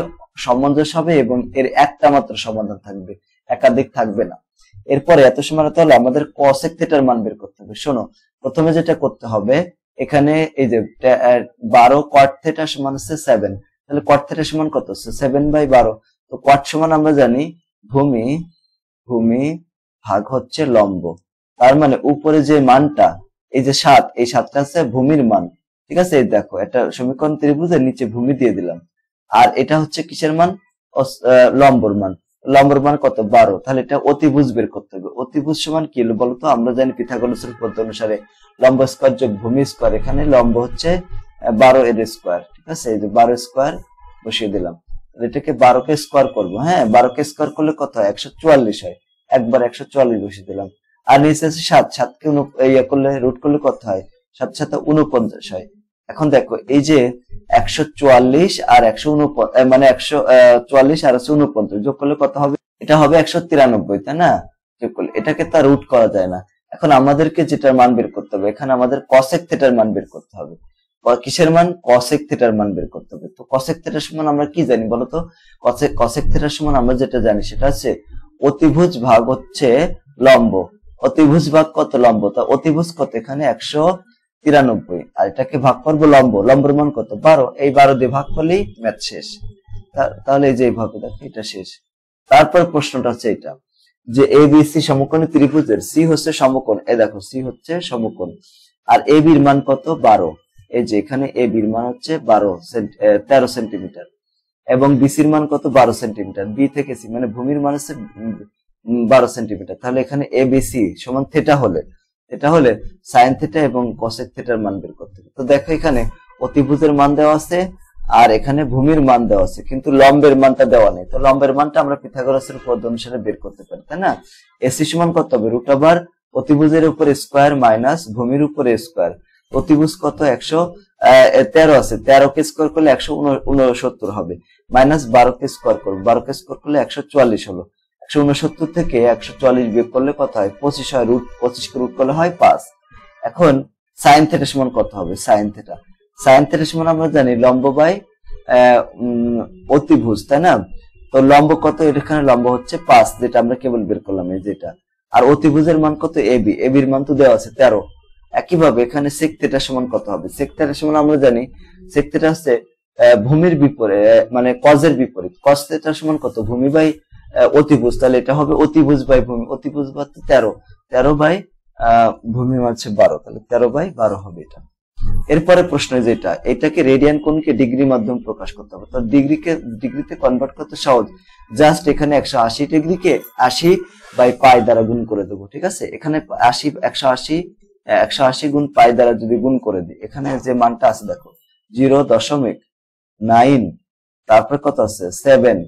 সামঞ্জস্য হবে এবং এর একটা মাত্র সমাধান থাকবে, একাধিক থাকবে না। এরপরে এত সময় হলে আমাদের cosec থিটার মান বের করতে হবে। শোনো, প্রথমে যেটা করতে হবে, এখানে এই যে 12 cot থিটা সমান হচ্ছে 7, তাহলে cot থিটা সমান কত হচ্ছে 7/12। তো cot সমান আমরা জানি ভূমি ভাগ হচ্ছে লম্ব, তার মানে উপরে যে মানটা এই যে 7, এই 7টা আছে ভূমির মান, ঠিক আছে। এই দেখো এটা সমীকরণ ত্রিভুজের নিচে ভূমি দিয়ে দিলাম, আর এটা হচ্ছে কিসের মান, লম্বর মান। লম্বর মান কত 12, তাহলে এটা অতিভুজ বের করতে হবে। অতিভুজ সমান কি বলতো, আমরা জানি পিথাগোরাসের উপপাদ্য অনুসারে লম্ব স্কয়ার যোগ ভূমি স্কয়ার, এখানে লম্ব হচ্ছে 12 এর স্কয়ার, ঠিক আছে। এই যে 12 স্কয়ার বসিয়ে দিলাম, এটাকে 12 কে স্কয়ার করবো, হ্যাঁ, 12 কে স্কয়ার করলে কত হয় 144 হয়, একবার 144 বসিয়ে দিলাম। আর নিচে আছে 7 কে করলে রুট করলে কত হয়, 7 7 49 হয়। এখন দেখো এই যে 144 আর 149 মানে 144 আর 149 যোগ করলে কত হবে, এটা হবে 193, তাই না, যোগ করলে এটাকে তো রুট করা যায় না। এখন আমাদেরকে যেটার মান বের করতে হবে, এখানে আমাদের cosec থিটার মান বের করতে হবে। কিসের মান, cosec থিটার মান বের করতে হবে। তো cosec থিটার সমান আমরা কি জানি বলতো, cosec থিটার সমান আমরা যেটা জানি সেটা হচ্ছে অতিভুজ ভাগ হচ্ছে লম্ব। অতিভুজ ভাগ কত লম্ব, তা অতিভুজ কত, এখানে 93, আর এটাকে ভাগ করবো লম্ব, লম্বের মান কত 12, এই 12 দিয়ে ভাগ করলেই ম্যাথ শেষ। তাহলে এই যে এইভাবে দেখো এটা শেষ। তারপর প্রশ্নটা হচ্ছে এটা যে এবিসি সমকোণী ত্রিভুজের সি হচ্ছে সমকোণ, এই দেখো সি হচ্ছে সমকোণ, আর এ বির মান কত 12, এই যে এখানে এ বির মান হচ্ছে 13 সেন্টিমিটার এবং বিসির মান কত 12 সেন্টিমিটার, বি থেকে সি মানে ভূমির মান হচ্ছে 12 সেন্টিমিটার। তাহলে এখানে এ বি সি সমান থিটা হলে সাইন থিটা এবং কসেক থিটার মান বের করতে হবে। তো দেখো এখানে অতিভুজের মান দেওয়া আছে আর এখানে ভূমির মান দেওয়া আছে, কিন্তু লম্বের মানটা দেওয়া নেই। তো লম্বের মানটা আমরা পিথাগোরাসের উপপাদ্য অনুসারে বের করতে পারি, তাই না? এসি সমান কত হবে রুট ওভার অতিভুজের উপর স্কোয়ার মাইনাস ভূমির উপরে স্কোয়ার। অতিভুজ কত 113 আছে, 13 কে স্কোয়ার করলে 169 হবে, মাইনাস 12 কে স্কোয়ার করবো, 12 কে স্কোয়ার করলে 144 হলো। 169 থেকে 144 বিয়োগ করলে কত হয় 25 হয়, রুট 25 কে রুট করলে হয় 5। এখন সাইন থিটা সমান কত হবে, সাইন থিটা সমান আমরা জানি লম্ব বাই অতিভুজ, তাই না? তো লম্ব কত, এখানে লম্ব হচ্ছে 5, যেটা আমরা কেবল বের করলাম এই যেটা, আর অতিভুজের মান কত এবি, এবির মান তো দেওয়া আছে 13। একইভাবে এখানে সেক থিটা সমান কত হবে, সেক থিটা সমান আমরা জানি সেক থিটা হচ্ছে ভূমির বিপরীত মানে কজের বিপরীত, কজ থিটা সমান কত ভূমি বাই অতিভুজ, তাহলে এটা হবে অতিভুজ বাই ভূমি, অতিভুজ বা 13 বাই ভূমি হচ্ছে 12, তাহলে 13/12 হবে এটা। এরপরে প্রশ্ন যেটা, এটাকে রেডিয়ান কোণকে ডিগ্রি মাধ্যমে প্রকাশ করতে হবে। তো ডিগ্রিতে কনভার্ট করতে সহজ, জাস্ট এখানে 180 ডিগ্রিকে 80/পাই দ্বারা গুণ করে দেবো, ঠিক আছে? এখানে 180 গুণ পাই দ্বারা যদি গুণ করে দিই, এখানে যে মানটা আছে দেখো 0.9, তারপর কত আছে 7,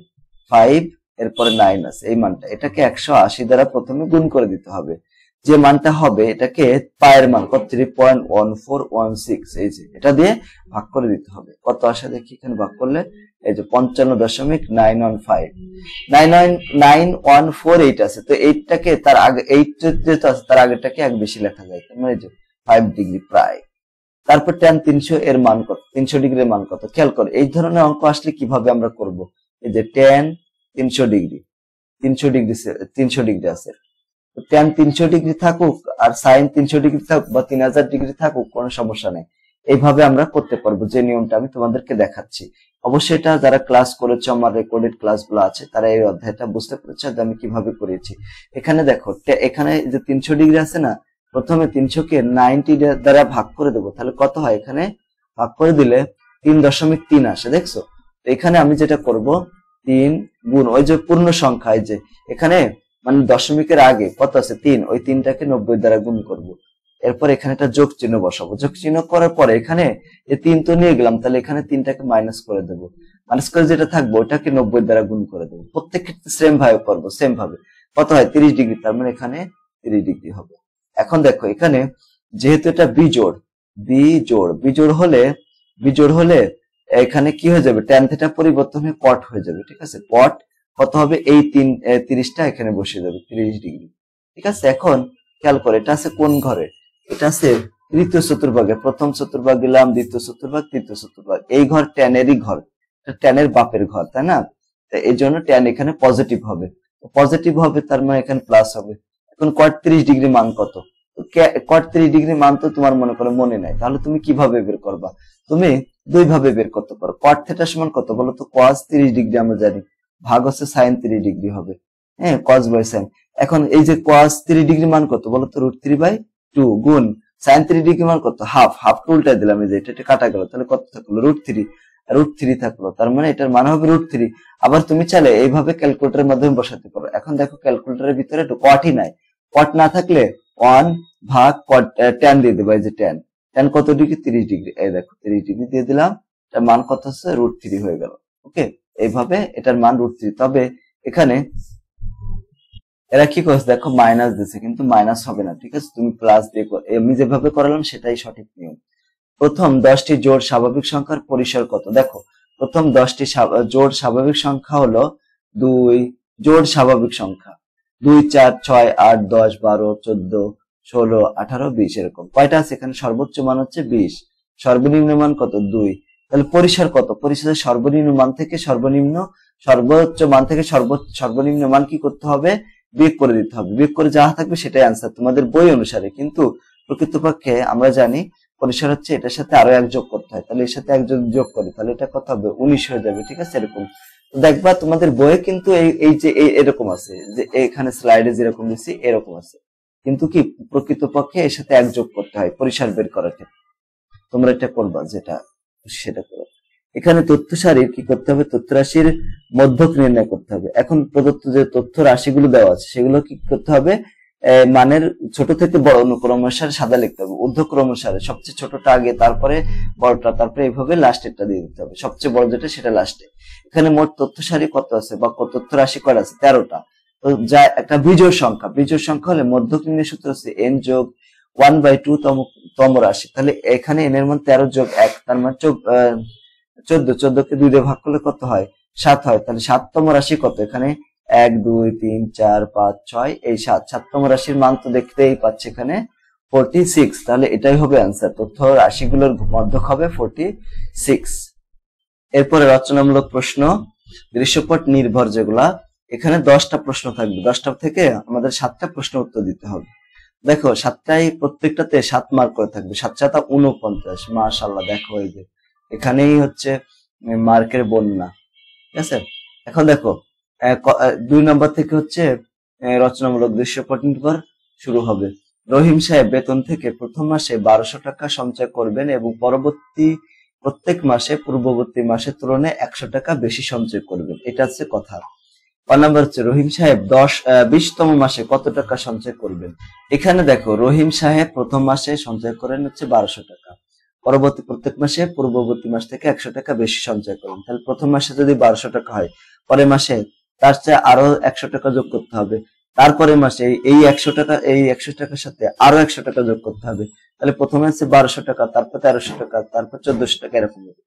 5, এরপরে 9 আছে, এই মানটা এটাকে 180 দ্বারা প্রথমে গুণ করে দিতে হবে। যে মানটা হবে এটাকে পায়ের মান কত 3.1416, এই যে এটা দিয়ে ভাগ করে দিতে হবে। কত আসে দেখি, এখানে ভাগ করলে এই যে 55.914 আছে। তো এইটাকে তার আগে 8 যেটা আছে তার আগেরটাকে এক বেশি লেখা যায়, মানে যে 5 ডিগ্রি প্রায়। তারপর tan 300 এর মান কত, 300 ডিগ্রির মান কত, খেয়াল করো এই ধরনের অঙ্ক আসলে কিভাবে আমরা করব। এই যে tan 300 ডিগ্রি আছে, tan 300 ডিগ্রি থাকুক আর সাইন 300 ডিগ্রি থাকুক বা 3000 ডিগ্রি থাকুক, কোনো সমস্যা নেই, এইভাবে আমরা করতে পারবো, যে নিয়মটা আমি তোমাদেরকে দেখাচ্ছি। অবশ্যই এটা যারা ক্লাস করেছে, আমার রেকর্ডেড ক্লাসগুলো আছে, তারা এই অধ্যায়টা বুঝতে পেরেছে যে আমি কিভাবে করেছি। এখানে দেখো এখানে যে 300 ডিগ্রি আছে না, প্রথমে 300 কে 90 দ্বারা ভাগ করে দেবো, তাহলে কত হয়, এখানে ভাগ করে দিলে 3.3 আসে, দেখছো? তো এখানে আমি যেটা করব 3 গুণ ওই যে পূর্ণ সংখ্যা, এই যে এখানে মানে দশমিকের আগে কত আছে 3, ওই 3টাকে 90 দ্বারা গুণ করব। এরপর এখানে একটা যোগ চিহ্ন বসাবো, যোগ চিহ্ন করার পরে এখানে এই 3 তো নিয়ে গেলাম, তাহলে এখানে 3টাকে মাইনাস করে দেবো, মাইনাস করে যেটা থাকবে ওটাকে 90 দ্বারা গুণ করে দেবো। প্রত্যেক ক্ষেত্রে সেম ভাবে করবো, সেম ভাবে কত হয় 30 ডিগ্রি, তার মানে এখানে 30 ডিগ্রি হবে। এখন দেখো এখানে যেহেতু এটা বিজোড় হলে এখানে কি হয়ে যাবে, tan থিটা পরিবর্তন হয়ে কট হয়ে যাবে, ঠিক আছে? কট কত হবে, এই 30টা এখানে বসে যাবে 30 ডিগ্রি, ঠিক আছে? এখন খেয়াল করে এটা আছে কোন ঘরে, এটা আছে তৃতীয় চতুর্ভাগে, প্রথম চতুর্ভাগ গেলাম, দ্বিতীয় চতুর্ভাগ, তৃতীয় চতুর্ভাগ, এই ঘর ট্যানেরই ঘর, ট্যানের বাপের ঘর, তাই না? এই জন্য ট্যান এখানে পজিটিভ হবে, তার মানে এখানে প্লাস হবে। এখন কট 30 ডিগ্রি মান কত, কট 30 ডিগ্রি মান তো তোমার মনে করো মনে নাই, তাহলে তুমি কিভাবে বের করবা, তুমি দুই ভাবে বের করতে পারো। কট থিটা সমান কত বলো তো, cos 30 ডিগ্রি আমরা জানি, ভাগ হচ্ছে sin 30 ডিগ্রি হবে, হ্যাঁ cos বাই sin। এখন এই যে cos 30 ডিগ্রি মান কত বলো তো, √3/2 গুণ sin 30 ডিগ্রি মান কত, হাফ টু উল্টাই দিলাম, এই যে এটা কাটা গেল, তাহলে কত থাকলো √3 থাকলো, তার মানে এটার মান হবে √3। আবার তুমি চাইলে এইভাবে ক্যালকুলেটরের মাধ্যমে বসাতে পারো। এখন দেখো ক্যালকুলেটরের ভিতরে একটু কটই নাই, কট না থাকলে 1 ভাগ কট tan দিয়ে দেবো, এই যে tan কত ডিগ্রি 30 ডিগ্রি, এই দেখো 30 ডিগ্রি দিয়ে দিলাম, এটার মান কত হচ্ছে √3 হয়ে গেল। ওকে, এইভাবে এটার মান √3। তবে এখানে এরা কি করছে দেখো, মাইনাস দিচ্ছে, কিন্তু মাইনাস হবে না, ঠিক আছে? তুমি প্লাস দিয়ে আমি যেভাবে করালাম সেটাই সঠিক নিয়ম। প্রথম 10টি জোড় স্বাভাবিক সংখ্যার পরিসর কত, দেখো প্রথম 10টি জোড় স্বাভাবিক সংখ্যা হলো 2 জোড় স্বাভাবিক সংখ্যা, 2, 4, 6, 8, 10, 12, 14, 16, 18, 20 এরকম কয়টা আছে, এখানে সর্বোচ্চ মান হচ্ছে 20, সর্বনিম্ন মান কত 2। তাহলে পরিসর কত, পরিসরের সর্বনিম্ন মান থেকে সর্বোচ্চ মান থেকে সর্বনিম্ন মান কি করতে হবে, বিয়োগ করে দিতে হবে, বিয়োগ করে যা থাকবে সেটাই आंसर তোমাদের বই অনুসারে। কিন্তু প্রকৃতপক্ষে আমরা জানি পরিসর হচ্ছে এটার সাথে আরো এক যোগ করতে হয়, তাহলে এর সাথে এক যোগ করি তাহলে এটা কত হবে 19 হয়ে যাবে। ঠিক আছে, এরকম দেখবা তোমাদের বইয়ে কিন্তু এই যে এরকম আছে, যে এখানে স্লাইডে যেরকম দিচ্ছি এরকম আছে, কিন্তু কি প্রকৃতপক্ষে এর সাথে এক যোগ করতে হয় পরিসর বের করার ক্ষেত্রে। তোমরা এটা করবা, যেটা সেটা করো। এখানে তথ্য সারির কি করতে হবে, তথ্য রাশির মধ্যক নির্ণয় করতে হবে। এখন প্রদত্ত যে তথ্য রাশিগুলো দেওয়া আছে সেগুলো কি করতে হবে, মানের ছোট থেকে বড় অনুক্রমানুসারে সাদা লিখতে হবে, ঊর্ধ্বক্রমানুসারে সবচেয়ে ছোটটা আগে, তারপরে বড়টা, তারপরে এইভাবে লাস্টেরটা দিয়ে দিতে হবে, সবচেয়ে বড় যেটা সেটা লাস্টে। এখানে মোট তথ্য সারি কত আছে বা তথ্য রাশি কয়টা আছে, 13টা। তো যা একটা বিজোড় সংখ্যা, বিজোড় সংখ্যা হলে মধ্যক নির্ণয় সূত্র হচ্ছে n যোগ 1/2 তম রাশি। তাহলে এখানে n এর মান 13 যোগ 1, তার মানে 14, 14 কে 2 দিয়ে ভাগ করলে কত হয়, 7 হয়। তাহলে 7তম রাশি কত, এখানে 1 2 3 4 5 6 এই 7তম রাশির মান তো দেখতেই পাচ্ছি এখানে 46। তাহলে এটাই হবে অ্যান্সার, তথ্য রাশিগুলোর মধ্যক হবে 46। এরপরে রচনামূলক প্রশ্ন, দৃশ্যপট নির্ভর যেগুলা, এখানে 10টা প্রশ্ন থাকবে, 10টা থেকে আমাদের 7টা প্রশ্ন উত্তর দিতে হবে। দেখো 7টাই প্রত্যেকটাতে 7 মার্ক করে থাকবে, 7 7 49। মাশাআল্লাহ, দেখো এই যে এখানেই হচ্ছে মার্কের বন্যা। ঠিক আছে, এখন দেখো 2 নম্বর থেকে হচ্ছে রচনামূলক দৃশ্যপট নির্ভর শুরু হবে। রহিম সাহেব বেতন থেকে প্রথম মাসে 1200 টাকা সঞ্চয় করবেন এবং পরবর্তী প্রত্যেক মাসে পূর্ববর্তী মাসের তুলনায় 100 টাকা বেশি সঞ্চয় করবেন, এটা হচ্ছে কথা। 5 নম্বর হচ্ছে রহিম সাহেব 20তম মাসে কত টাকা সঞ্চয় করবেন। এখানে দেখো রহিম সাহেব প্রথম মাসে সঞ্চয় করেন হচ্ছে 1200 টাকা, পরবর্তী প্রত্যেক মাসে পূর্ববর্তী মাস থেকে 100 টাকা বেশি সঞ্চয় করেন। তাহলে প্রথম মাসে যদি 1200 টাকা হয়, পরের মাসে তার চেয়ে আরো 100 টাকা যোগ করতে হবে, তারপরে মাসে এই 100 টাকা, এই 100 টাকার সাথে আরো 100 টাকা যোগ করতে হবে। তাহলে প্রথমে হচ্ছে 1200 টাকা, তারপর 1300 টাকা, তারপর 1400 টাকা, এরকম হবে।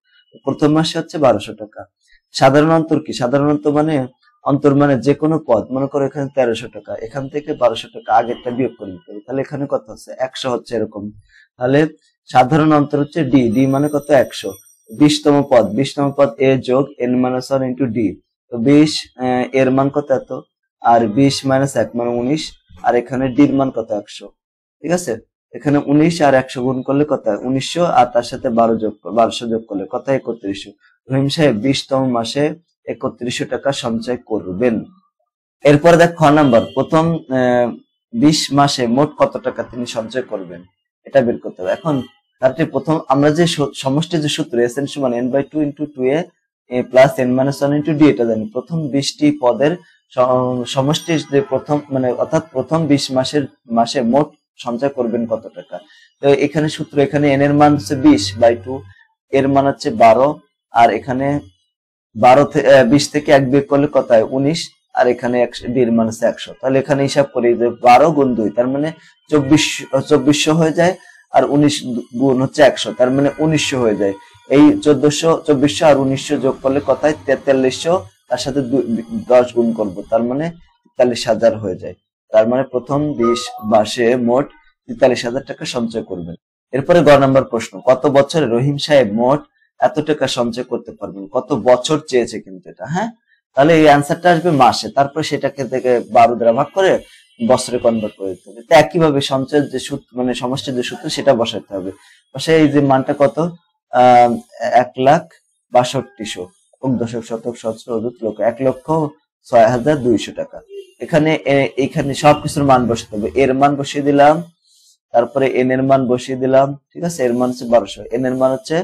প্রথম মাসে হচ্ছে 1200 টাকা। সাধারণ অন্তর কি, সাধারণত মানে অন্তর মানে যে কোনো পদ, মনে করো এখানে 1300 টাকা, এখান থেকে 1200 টাকা আগেরটা বিয়োগ করে দিতে হবে, তাহলে এখানে কত হচ্ছে 100 হচ্ছে, এরকম। তাহলে সাধারণ অন্তর হচ্ছে ডি, ডি মানে কত 100। 20তম পদ, 20তম পদ এ যোগ n - 1 ইন্টু ডি, তো 20 এর মান কত এত, আর 20 - 1 মানে 19, আর এখানে ডির মান কত 100। ঠিক আছে, এখানে 19 আর 100 গুণ করলে কত হয় 1900, আর তার সাথে 1200 যোগ করলে কত 3100। রহিম সাহেব 20তম মাসে 3100 টাকা সঞ্চয় করবেন। এরপরে দেখ খ নাম্বার, প্রথম 20 মাসে মোট কত টাকা তিনি সঞ্চয় করবেন, এটা বের করতে হবে। এখন তার প্রথম আমরা যে সমষ্টি যে সূত্র SN সমান n/2 × 2a plus n - 1 × d, এটা জানি। প্রথম 20টি পদের সমষ্টির যে প্রথম মানে অর্থাৎ প্রথম 20 মাসে মোট সঞ্চয় করবেন কত টাকা। তো এখানে সূত্র, এখানে n এর মান হচ্ছে 20/2, এর মান হচ্ছে 12, আর এখানে 20 থেকে 1 বিয়োগ করলে কত হয় 19, আর এখানে d এর মান হচ্ছে 100। তাহলে এখানে হিসাব করি যে 12 গুণ 2, তার মানে 2400 হয়ে যায়, আর 19 গুণ হচ্ছে 100, তার মানে 1900 হয়ে যায়। এই 2400 আর 1900 যোগ করলে কত হয় 4300, তার সাথে 10 গুণ করব, তার মানে 43000 হয়ে যায়। তার মানে প্রথম 20 মাসে মোট 43000 টাকা সঞ্চয় করবেন। এরপরে গ নাম্বার প্রশ্ন, কত বছরে রহিম সাহেব মোট এত টাকা সঞ্চয় করতে পারবেন, কত বছর চেয়েছে কিন্তু এটা, হ্যাঁ। তাহলে এই অ্যান্সারটা আসবে মাসে, তারপর সেটাকে থেকে 12 দ্বারা ভাগ করে বছরে কনভার্ট করে দিতে হবে। একইভাবে সঞ্চয়ের যে সূত্র মানে সমষ্টির যে সূত্র সেটা বসাতে হবে। পাশে এই যে মানটা কত 1,62,000, দশক শতক সহস্র অযুত লক্ষ, 1,06,200 টাকা। এখানে সবকিছুর মান বসাতে হবে, এর মান বসিয়ে দিলাম, তারপরে n এর মান বসিয়ে দিলাম। ঠিক আছে, এর মান হচ্ছে 1200, n এর মান হচ্ছে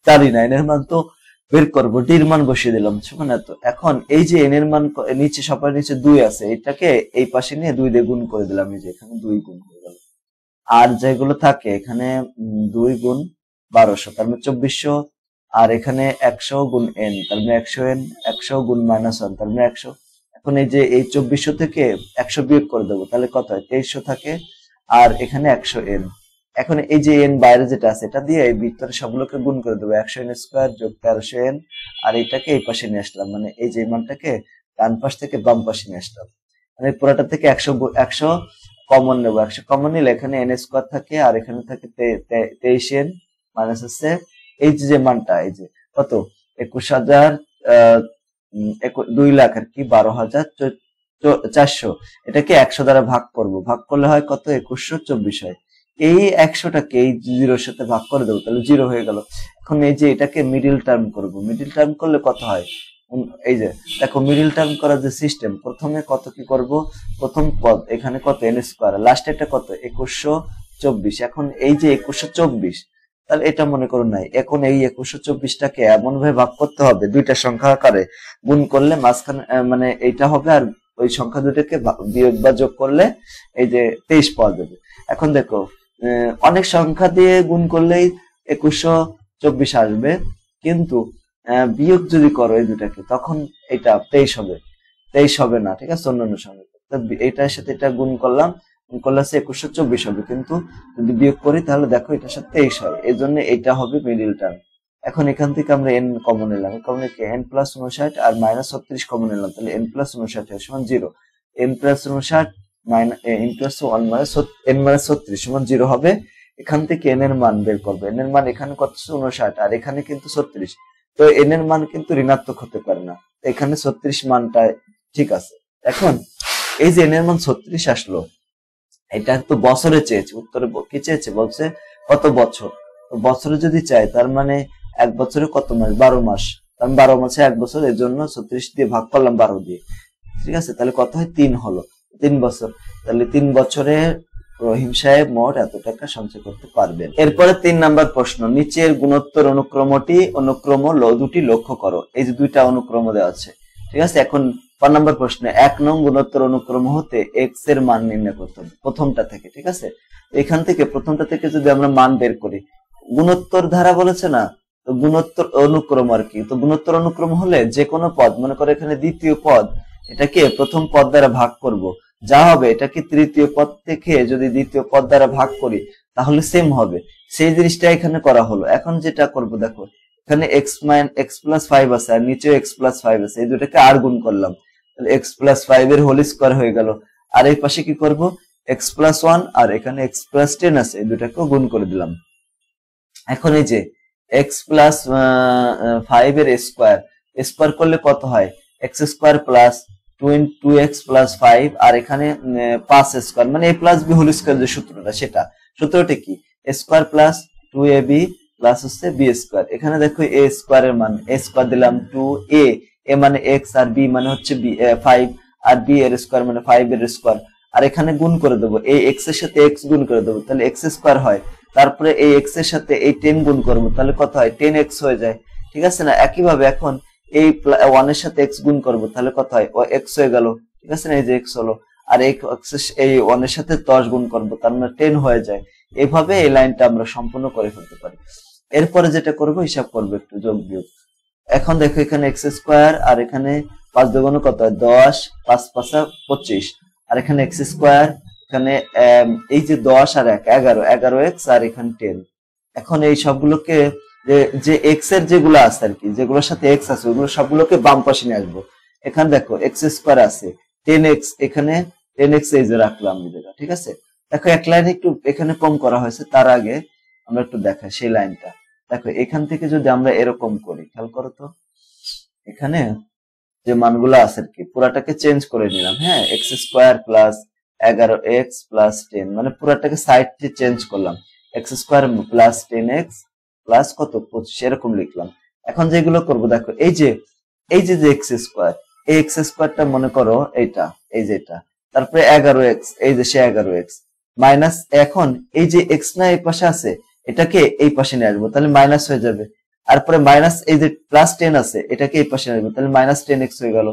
জানি না, n এর মান তো বের করবো, d এর মান বসিয়ে দিলাম। এখন এই যে n এর মান নিচে সবার নিচে 2 আছে, এটাকে এই পাশে নিয়ে 2 দিয়ে গুণ করে দিলাম, এই যে এখানে 2 গুণ করে দিলাম, আর যেগুলো থাকে এখানে 2 গুণ 1200, তার মানে 2400, আর এখানে 100 গুণ n, তার মানে 100n, 100 গুণ -1, তার মানে 100। এখন এই যে এই 2400 থেকে 100 বিয়োগ করে দেবো, তাহলে কত হয় 2300 থাকে, আর এখানে 100n। এখন এই যে n বাইরে যেটা আছে এটা দিয়ে এই ভিতরে সবগুলোকে গুণ করে দেবো, 100n² যোগ 1300n, আর এটাকে এই পাশে নিয়ে আসলাম, মানে এই যে মানটাকে ডান পাশ থেকে বাম পাশে নিয়ে আসলাম, মানে পুরোটা থেকে 100 কমন নেবো, 100 কমন নিলে এখানে n² থাকে, আর এখানে থাকে 23n মাইনাস হচ্ছে এই যে মানটা, এই যে কত 21,000 2 লাখ আর কি 12,400, এটাকে 100 দ্বারা ভাগ করব, ভাগ করলে হয় কত 2124 হয়। এই 100টাকে এই 0-এর সাথে ভাগ করে দেবো, তাহলে 0 হয়ে গেল। এখন এই যে এটাকে মিডিল টার্ম করব, মিডিল টার্ম করলে কত হয়, এই যে দেখো মিডিল টার্ম করার যে সিস্টেম, প্রথমে কত কি করব, প্রথম পদ এখানে কত n স্কয়ার, লাস্ট একটা কত 2124। এখন এই যে 2124, তাহলে এটা মনে করুন নাই। এখন এই 2124টাকে এমন ভাবে ভাগ করতে হবে, দুইটা সংখ্যা আকারে গুণ করলে মাঝখানে মানে এইটা হবে, আর ওই সংখ্যা দুটোকে বিয়োগ বা যোগ করলে এই যে 23 পাওয়া যাবে। এখন দেখো অনেক সংখ্যা দিয়ে গুণ করলেই 2124 আসবে, কিন্তু বিয়োগ যদি করো এই দুটাকে, তখন এটা 23 হবে, 23 হবে না, ঠিক আছে, অন্যান্য সংখ্যা। এইটার সাথে এটা গুণ করলাম, করলে 2124 হবে, কিন্তু যদি বিয়োগ করি তাহলে দেখো এটার সাথে 23 হয়, এই জন্য এটা হবে মিডিল টার্ম। এখন এখান থেকে আমরা n কমন নিলাম, কমন কি n প্লাস 59 আর মাইনাস 36 কমন নিলাম, তাহলে n প্লাস 59 সমান 0, n plus 59 minus n plus 1 minus n minus 36 সমান 0 হবে। এখান থেকে n এর মান বের করবে, n এর মান এখানে কত 59 আর এখানে কিন্তু 36, তো n এর মান কিন্তু ঋণাত্মক হতে পারে না, এখানে 36 মানটা ঠিক আছে। এখন এই যে n এর মান 36 আসলো, এটা তো বছরে চেয়েছে, উত্তরে কি চেয়েছে বলছে কত বছর, তো বছরে যদি চাই তার মানে এক বছরে কত মাস, 12 মাস, কারণ 12 মাসে এক বছর, এর জন্য 36 দিয়ে ভাগ করলাম 12 দিয়ে, ঠিক আছে, তাহলে কত হয় 3 হলো, 3 বছর, তাহলে 3 বছরে রহিম সাহেব মোট এত টাকা সঞ্চয় করতে পারবেন। এরপরে 3 নাম্বার প্রশ্ন, নিচের গুণোত্তর অনুক্রম দুটি লক্ষ্য করো, এই যে দুইটা অনুক্রম দেওয়া আছে, ঠিক আছে। এখন 5 নাম্বার প্রশ্নে 1 নং গুণোত্তর অনুক্রম হতে x এর মান নির্ণয় করতে হবে প্রথমটা থেকে, ঠিক আছে। এখান থেকে প্রথমটা থেকে যদি আমরা মান বের করি, গুণোত্তর ধারা বলেছে না, তো গুণোত্তর অনুক্রম আর কি, তো গুণোত্তর অনুক্রম হলে যে কোনো পদ, মনে করো এখানে দ্বিতীয় পদ, এটাকে প্রথম পদ দ্বারা ভাগ করব, যা হবে এটাকে তৃতীয় পদ থেকে যদি দ্বিতীয় পদ দ্বারা ভাগ করি তাহলে সেম হবে, সেই জিনিসটা এখানে করা হলো। এখন যেটা করব দেখো, এখানে x প্লাস 5 আছে আর নিচেও x প্লাস 5 আছে, এই দুটাকে আর গুণ করলাম, তাহলে x প্লাস 5 এর হোল স্কয়ার হয়ে গেল। আর এই পাশে কি করব, x প্লাস 1 আর এখানে x প্লাস 10 আছে, এই দুটাকেও গুণ করে দিলাম। এখন এই যে x প্লাস 5 এর স্কয়ার করলে কত হয়, x square plus 2x plus 5 আর এখানে 5 স্কয়ার, মানে a plus b whole square যে সূত্রটা, সেটা সূত্রটা কি, a square plus 2ab plus হচ্ছে b স্কয়ার। এখানে দেখো a স্কয়ার এর মান, a স্কয়ার দিলাম 2a, a মানে x আর b মানে হচ্ছে 5 আর b এর স্কয়ার মানে 5 এর স্কয়ার, আর এখানে গুণ করে দেবো, এই x এর সাথে x গুণ করে দেবো, তাহলে x স্কয়ার হয়, তারপরে এই x এর সাথে এই 10 গুণ করবো, তাহলে কত হয় 10x হয়ে যায়, ঠিক আছে না। একইভাবে এখন এই 1 এর সাথে x গুণ করবো, তাহলে কত হয়, ও x হয়ে গেল, ঠিক আছে না, এই যে x হলো, আর এই 1 এর সাথে 10 গুণ করবো, তার মানে 10 হয়ে যায়। এভাবে এই লাইনটা আমরা সম্পূর্ণ করে ফেলতে পারি। এরপরে যেটা করব, হিসাব করবো একটু যোগ বিয়োগ। এখন দেখো এখানে x স্কয়ার আর এখানে 5 দুগুণ কত হয় 10, 5 5 25, আর এখানে x স্কয়ার, এখানে এই যে 10 আর 1 11x আর এখানে 10। এখন এই সবগুলোকে যে x এর যেগুলো আছে আর কি, যেগুলোর সাথে x আছে ওগুলো সবগুলোকে বাম পাশে নিয়ে আসবো। এখানে দেখো x স্কয়ার আছে, 10x, এখানে 10x এই যে রাখলাম, ঠিক আছে। দেখো এক লাইন একটু এখানে কম করা হয়েছে, তার আগে আমরা একটু দেখাই সেই লাইনটা। দেখো এখান থেকে যদি আমরা এরকম করি, খেয়াল করো তো, এখানে যে মানগুলো আছে আর কি পুরাটাকে চেঞ্জ করে নিলাম, হ্যাঁ, x square plus 11x plus 10, মানে পুরাটাকে সাইডে চেঞ্জ করলাম, x square plus 10x plus কত 25 এরকম লিখলাম। এখন যেগুলো করব দেখো, এই যে x স্কয়ার, এই x স্কয়ারটা মনে করো এইটা, এই যে এটা, তারপরে 11x, এই যে সে 11x মাইনাস, এখন এই যে x না এই পাশে আছে এটাকে এই পাশে নিয়ে আসবো, তাহলে মাইনাস হয়ে যাবে, তারপরে মাইনাস এই যে প্লাস 10 আছে এটাকে এই পাশে নিয়ে আসবো, তাহলে মাইনাস 10x হয়ে গেল।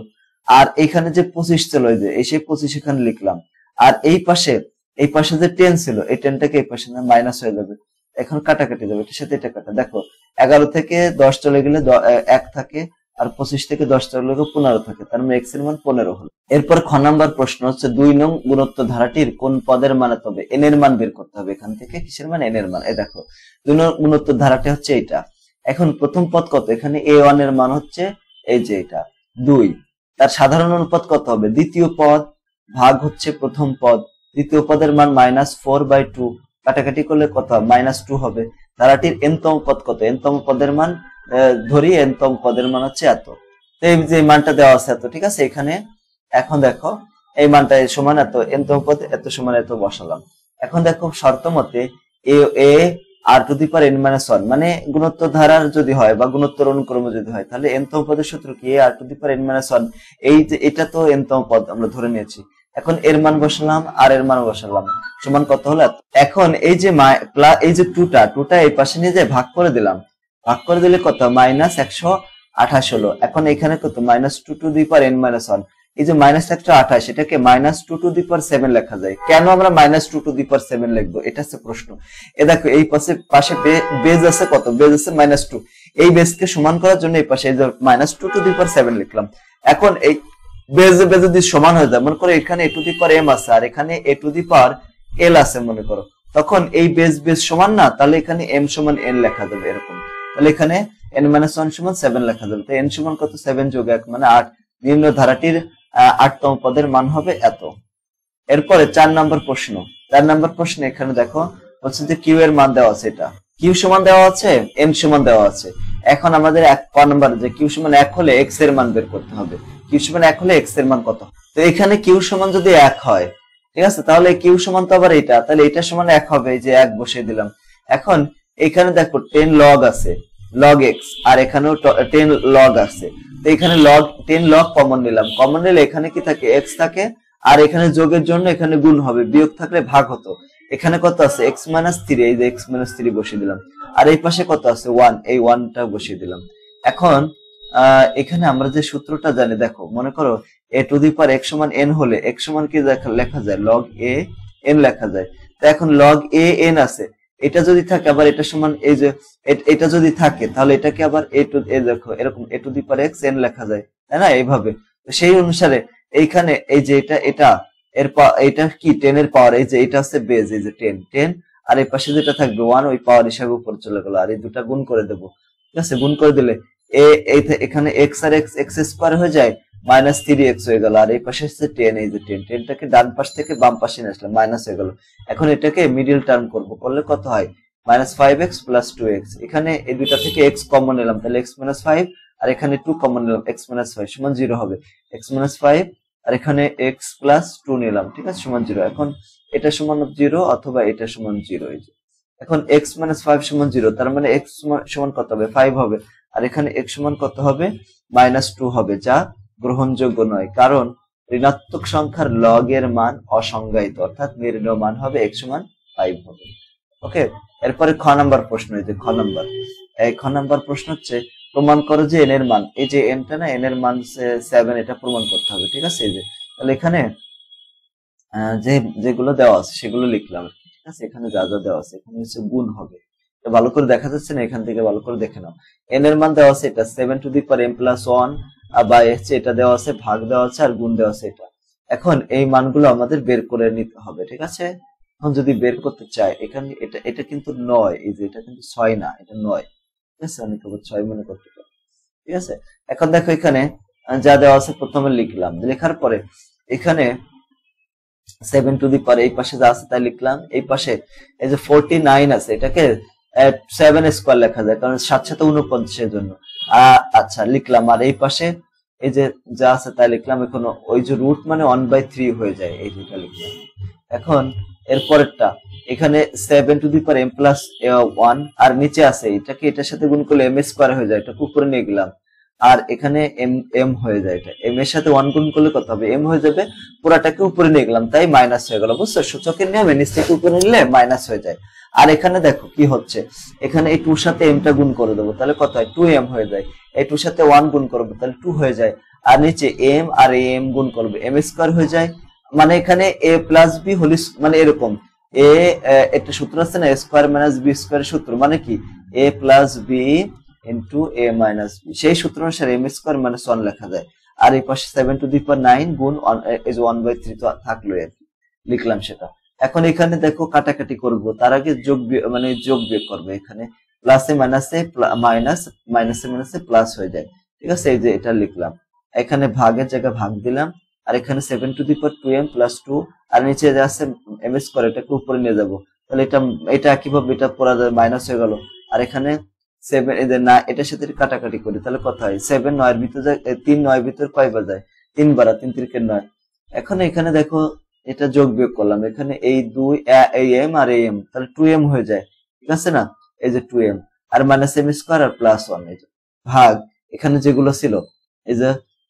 আর এখানে যে 25 ছিল, এই যে সেই 25 এখানে লিখলাম, আর এই পাশে যে 10 ছিল এই 10টাকে এই পাশে না মাইনাস হয়ে যাবে, এখন কাটাকাটি যাবে, এটার সাথে এটা কাটা, দেখো 11 থেকে 10 চলে গেলে 1 থাকে, আর 25 থেকে 10 চলে গেলে 15 থাকে, তার মানে x এর মান 15 হলো। এরপর খ নাম্বার প্রশ্ন হচ্ছে 2 নং গুণোত্তর ধারাটির কোন পদের মান হবে, n এর মান বের করতে হবে, এখান থেকে কিসের মান, n এর মান। এই দেখো 2 নং গুণোত্তর ধারাটি হচ্ছে এটা। এখন প্রথম পদ কত, এখানে a1 এর মান হচ্ছে এই যে এটা 2, তার সাধারণ অনুপাত কত হবে, দ্বিতীয় পদ ভাগ হচ্ছে প্রথম পদ, দ্বিতীয় পদের মান -4/2, কাটাকাটি করলে কত হবে -2 হবে। ধারাটির n-তম পদ কত, n-তম পদের মান ধরি, n-তম পদের মান হচ্ছে এত, তো এই যে মানটা দেওয়া আছে এত, ঠিক আছে। এখানে এখন দেখো এই মানটা সমান এত, n-তম পদ এত সমান এত বসালাম। এখন দেখো শর্ত মতে A R to the power n minus 1 মানে গুণোত্তর ধারার যদি হয় বা গুণোত্তর অনুক্রমে যদি হয় তাহলে n তম পদের সূত্র কি R to the power n minus 1। এই যে এটা তো n তম পদ আমরা ধরে নিয়েছি। এখন এর মান বসালাম আর এর মান বসালাম, সমান কত হলো? এখন এই যে এই যে টুটা এই পাশে নিয়ে যায় ভাগ করে দিলাম, ভাগ করে দিলে কত? মাইনাস 128 হলো। এখন এখানে কত? Minus 2 two the power n minus 1। এই যে মাইনাস 128 এটাকে মাইনাস 2 টু দি পাওয়ার 7 লেখা যায়। কেন আমরা মাইনাস 2 টু দি পাওয়ার 7 লিখবো? এটা হচ্ছে প্রশ্ন। এ দেখো এই পাশে বেজ আছে কত? বেজ আছে মাইনাস 2। এই বেজকে সমান করার জন্য এই পাশে এই যে মাইনাস 2 টু দি পাওয়ার 7 লিখলাম। এখন এই বেজ যদি সমান হয়ে যায়, মনে করো এখানে a two the power m আছে আর এখানে a two the power l আছে মনে করো, তখন এই বেজ সমান না, তাহলে এখানে m সমান n লেখা যাবে এরকম। তাহলে এখানে n মাইনাস 1 সমান 7 লেখা যাবে। তো n সমান কত? 7 যোগ 1 মানে 8। নিম্ন ধারাটির 8তম পদের মান হবে এত। এরপরে 4 নম্বর প্রশ্ন। 4 নম্বর প্রশ্নে এখানে দেখো বলছে যে কিউ এর মান দেওয়া আছে, এটা কিউ সমান দেওয়া আছে, m সমান দেওয়া আছে। এখন আমাদের 1 নম্বর যে কিউ সমান 1 হলে x এর মান বের করতে হবে। কিউ সমান 1 হলে x এর মান কত? তো এখানে কিউ সমান যদি 1 হয়, ঠিক আছে, তাহলে কিউ সমান তো আবার এটা, তাহলে এটা সমান 1 হবে, এই যে 1 বসিয়ে দিলাম। এখন এখানে দেখো 10 লগ আছে, লগ x, আর এখানেও 10 লগ আছে। তো এখানে লগ 10 লগ কমন নিলাম, কমন নিলে এখানে কি থাকে? x থাকে, আর এখানে যোগের জন্য এখানে গুণ হবে, বিয়োগ থাকলে ভাগ হতো। এখানে কত আছে? x মাইনাস 3, এই যে x মাইনাস 3 বসিয়ে দিলাম। আর এই পাশে কত আছে? 1, এই 1টা বসিয়ে দিলাম। এখন এখানে আমরা যে সূত্রটা জানি, দেখো মনে করো a two the power x সমান n হলে x সমান কি লেখা যায়? log a n লেখা যায়। তো এখন log a n আছে, এটা যদি থাকে আবার এটা সমান, এই যে এটা যদি থাকে তাহলে এটাকে আবার দেখো এরকম a two the power x n লেখা যায়, তাই না? এইভাবে। তো সেই অনুসারে এইখানে এই যে এটা এটা কি 10 এর পাওয়ার, এই যে এটা হচ্ছে বেজ, এই যে 10 আর এই পাশে যেটা থাকবে 1 ওই পাওয়ার হিসাবে উপরে চলে গেল, আর এই দুটা গুণ করে দেবো, ঠিক আছে? গুণ করে দিলে এখানে x আর x স্কয়ার হয়ে যায়, মাইনাস 3x হয়ে গেল। আর এই পাশে হচ্ছে 10, এই যে 10টাকে ডান পাশ থেকে বাম পাশে নিয়ে আসলাম, মাইনাস হয়ে গেল। এখন এটাকে মিডল টার্ম করব, করলে কত হয়? Minus 5x plus 2x। এখানে এই দুইটা থেকে x কমন নিলাম, তাহলে x মাইনাস 5, আর এখানে 2 কমন নিলাম, x মাইনাস 5 সমান 0 হবে। x মাইনাস 5 আর এখানে x প্লাস 2 নিলাম, ঠিক আছে, সমান 0। এখন এটা সমান 0 অথবা এটা সমান 0, এই যে এখন x মাইনাস 5 সমান 0, তার মানে x সমান কত হবে? 5 হবে। আর এখানে x সমান কত হবে? মাইনাস 2 হবে, যা গ্রহণযোগ্য নয়, কারণ ঋণাত্মক সংখ্যার লগ এর মান অসংজ্ঞায়িত, অর্থাৎ নির্ণয় মান হবে x সমান 5 হবে। ওকে, এরপরে খ নাম্বার প্রশ্ন। এই যে খ নাম্বার প্রশ্ন হচ্ছে প্রমাণ করো যে n এর মান, এই যে nটা না, n এর মান 7, এটা প্রমাণ করতে হবে, ঠিক আছে? এই যে তাহলে এখানে যেগুলো দেওয়া আছে সেগুলো লিখলাম, ঠিক আছে? এখানে যা যা দেওয়া আছে এখানে হচ্ছে গুণ হবে, ভালো করে দেখা যাচ্ছে না? এখান থেকে ভালো করে দেখে নাও। n এর মান দেওয়া আছে এটা 7 two the power m plus 1, বা হচ্ছে এটা দেওয়া আছে, ভাগ দেওয়া আছে, আর গুণ দেওয়া আছে এটা। এখন এই মানগুলো আমাদের বের করে নিতে হবে, ঠিক আছে? এখন যদি বের করতে চাই, এখানে এটা কিন্তু 9, এই যে এটা কিন্তু 6 না, এটা 9, ঠিক আছে? অনেকে 6 মনে করতে পারে, ঠিক আছে? এখন দেখো এখানে যা দেওয়া আছে প্রথমে লিখলাম, লেখার পরে এখানে 7 টু দি পাওয়ার এই পাশে যা আছে তাই লিখলাম। এই পাশে এই যে 49 আছে, এটাকে 7 স্কয়ার লেখা যায়, কারণ 7 7 49 এর জন্য। আচ্ছা লিখলাম। আর এই পাশে এই যে যা আছে তাই লিখলাম। এখন ওই যে রুট মানে 1/3 হয়ে যায়, এই যেটা লিখলাম। এখন এর পরেরটা এখানে 7 two the power m plus 1, আর নিচে আছে এটাকে এটার সাথে গুণ করলে m স্কয়ার হয়ে যায়, এটা উপরে নিয়ে গেলাম। আর এখানে m হয়ে যায়, এটা m এর সাথে 1 গুণ করলে কত হবে? m হয়ে যাবে, পুরাটাকে উপরে নিয়ে গেলাম, তাই মাইনাস হয়ে গেল। বুঝছো? সূচকের নিয়মে নিচ থেকে উপরে নিলে মাইনাস হয়ে যায়। আর এখানে দেখো কি হচ্ছে, এখানে এই 2 সাথে m টা গুণ করে দেবো, তাহলে কত হয়? 2m হয়ে যায়। এই 2 সাথে 1 গুণ করবো, তাহলে 2 হয়ে যায়। আর নিচে m আর m গুণ করবে, m স্কয়ার হয়ে যায়। মানে এখানে a প্লাস b হোল, মানে এরকম একটা সূত্র আছে না, a square minus b square সূত্র, মানে কি a plus b into a minus b, সেই সূত্র অনুসারে m স্কয়ার মাইনাস 1 লেখা যায়। আর এই পাশে 7 টু দি পাওয়ার 9 গুণ 1/3 তো থাকলো, লিখলাম সেটা। এখন এখানে দেখো কাটাকাটি করব, তার আগে যোগ বিয়োগ করবে। এখানে প্লাসে মাইনাসে মাইনাস, মাইনাসে মাইনাসে প্লাস হয়ে যায়, ঠিক আছে? এই যে এটা লিখলাম। এখানে ভাগের জায়গায় ভাগ দিলাম। আর এখানে 7 two the power 2m plus 2, আর নিচে যা আছে m স্কয়ার, এটাকে উপরে নিয়ে যাব, তাহলে এটা কিভাবে? এটা পুরা মাইনাস হয়ে গেল। আর এখানে 7 এদের না, এটার সাথে কাটাকাটি করি, তাহলে কত হয়? 7 9 এর ভিতর যায়, 3 9 এর ভিতর কয়বার যায়? 3 বার, 3 3 9। এখন এখানে দেখো এটা যোগ বিয়োগ করলাম, এখানে এই 2 এই m আর এই m, তাহলে 2m হয়ে যায়, ঠিক আছে না? এই যে 2m আর মাইনাস m স্কয়ার আর প্লাস 1, এই যে ভাগ এখানে যেগুলো ছিল এই যে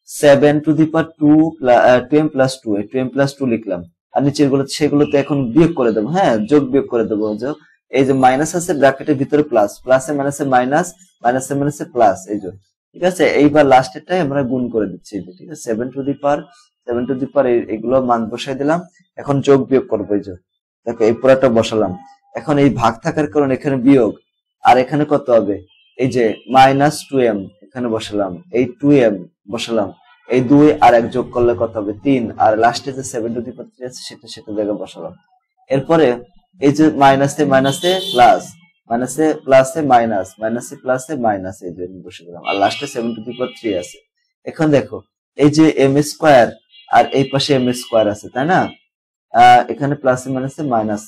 7 two the power 2m plus 2, এই 2m প্লাস 2 লিখলাম, আর নিচের গুলো সেগুলোতে এখন বিয়োগ করে দেবো, হ্যাঁ যোগ বিয়োগ করে দেবো। যে এই যে মাইনাস আছে ব্র্যাকেটের ভিতরে প্লাস, প্লাসে মাইনাসে মাইনাস, মাইনাসে মাইনাসে প্লাস, এই যে ঠিক আছে। এইবার লাস্টেরটাই আমরা গুণ করে দিচ্ছি, ঠিক আছে 7 টু দি পাওয়ার এগুলো মান বসাই দিলাম, এখন যোগ বিয়োগ করবো, এই যে দেখো এই পুরাটা বসালাম, এখন এই ভাগ থাকার কারণে এখানে বিয়োগ, আর এখানে কত হবে এই যে মাইনাস 2m এখানে বসালাম, এই 2m বসালাম, এই 2 আর 1 যোগ করলে কত হবে 3, আর লাস্টে যে 7 টু দি পাওয়ার 3 আছে সেটা জায়গায় বসালাম। এরপরে এই যে মাইনাসে মাইনাসে প্লাস, মাইনাসে প্লাসে মাইনাস, মাইনাসে প্লাসে মাইনাস, এই যে বসে দিলাম, আর লাস্টে 7 টু দি পাওয়ার 3 আছে। এখন দেখো এই যে m স্কয়ার আর এই পাশে m স্কয়ার আছে, তাই না? এখানে প্লাসে মাইনাসে মাইনাস,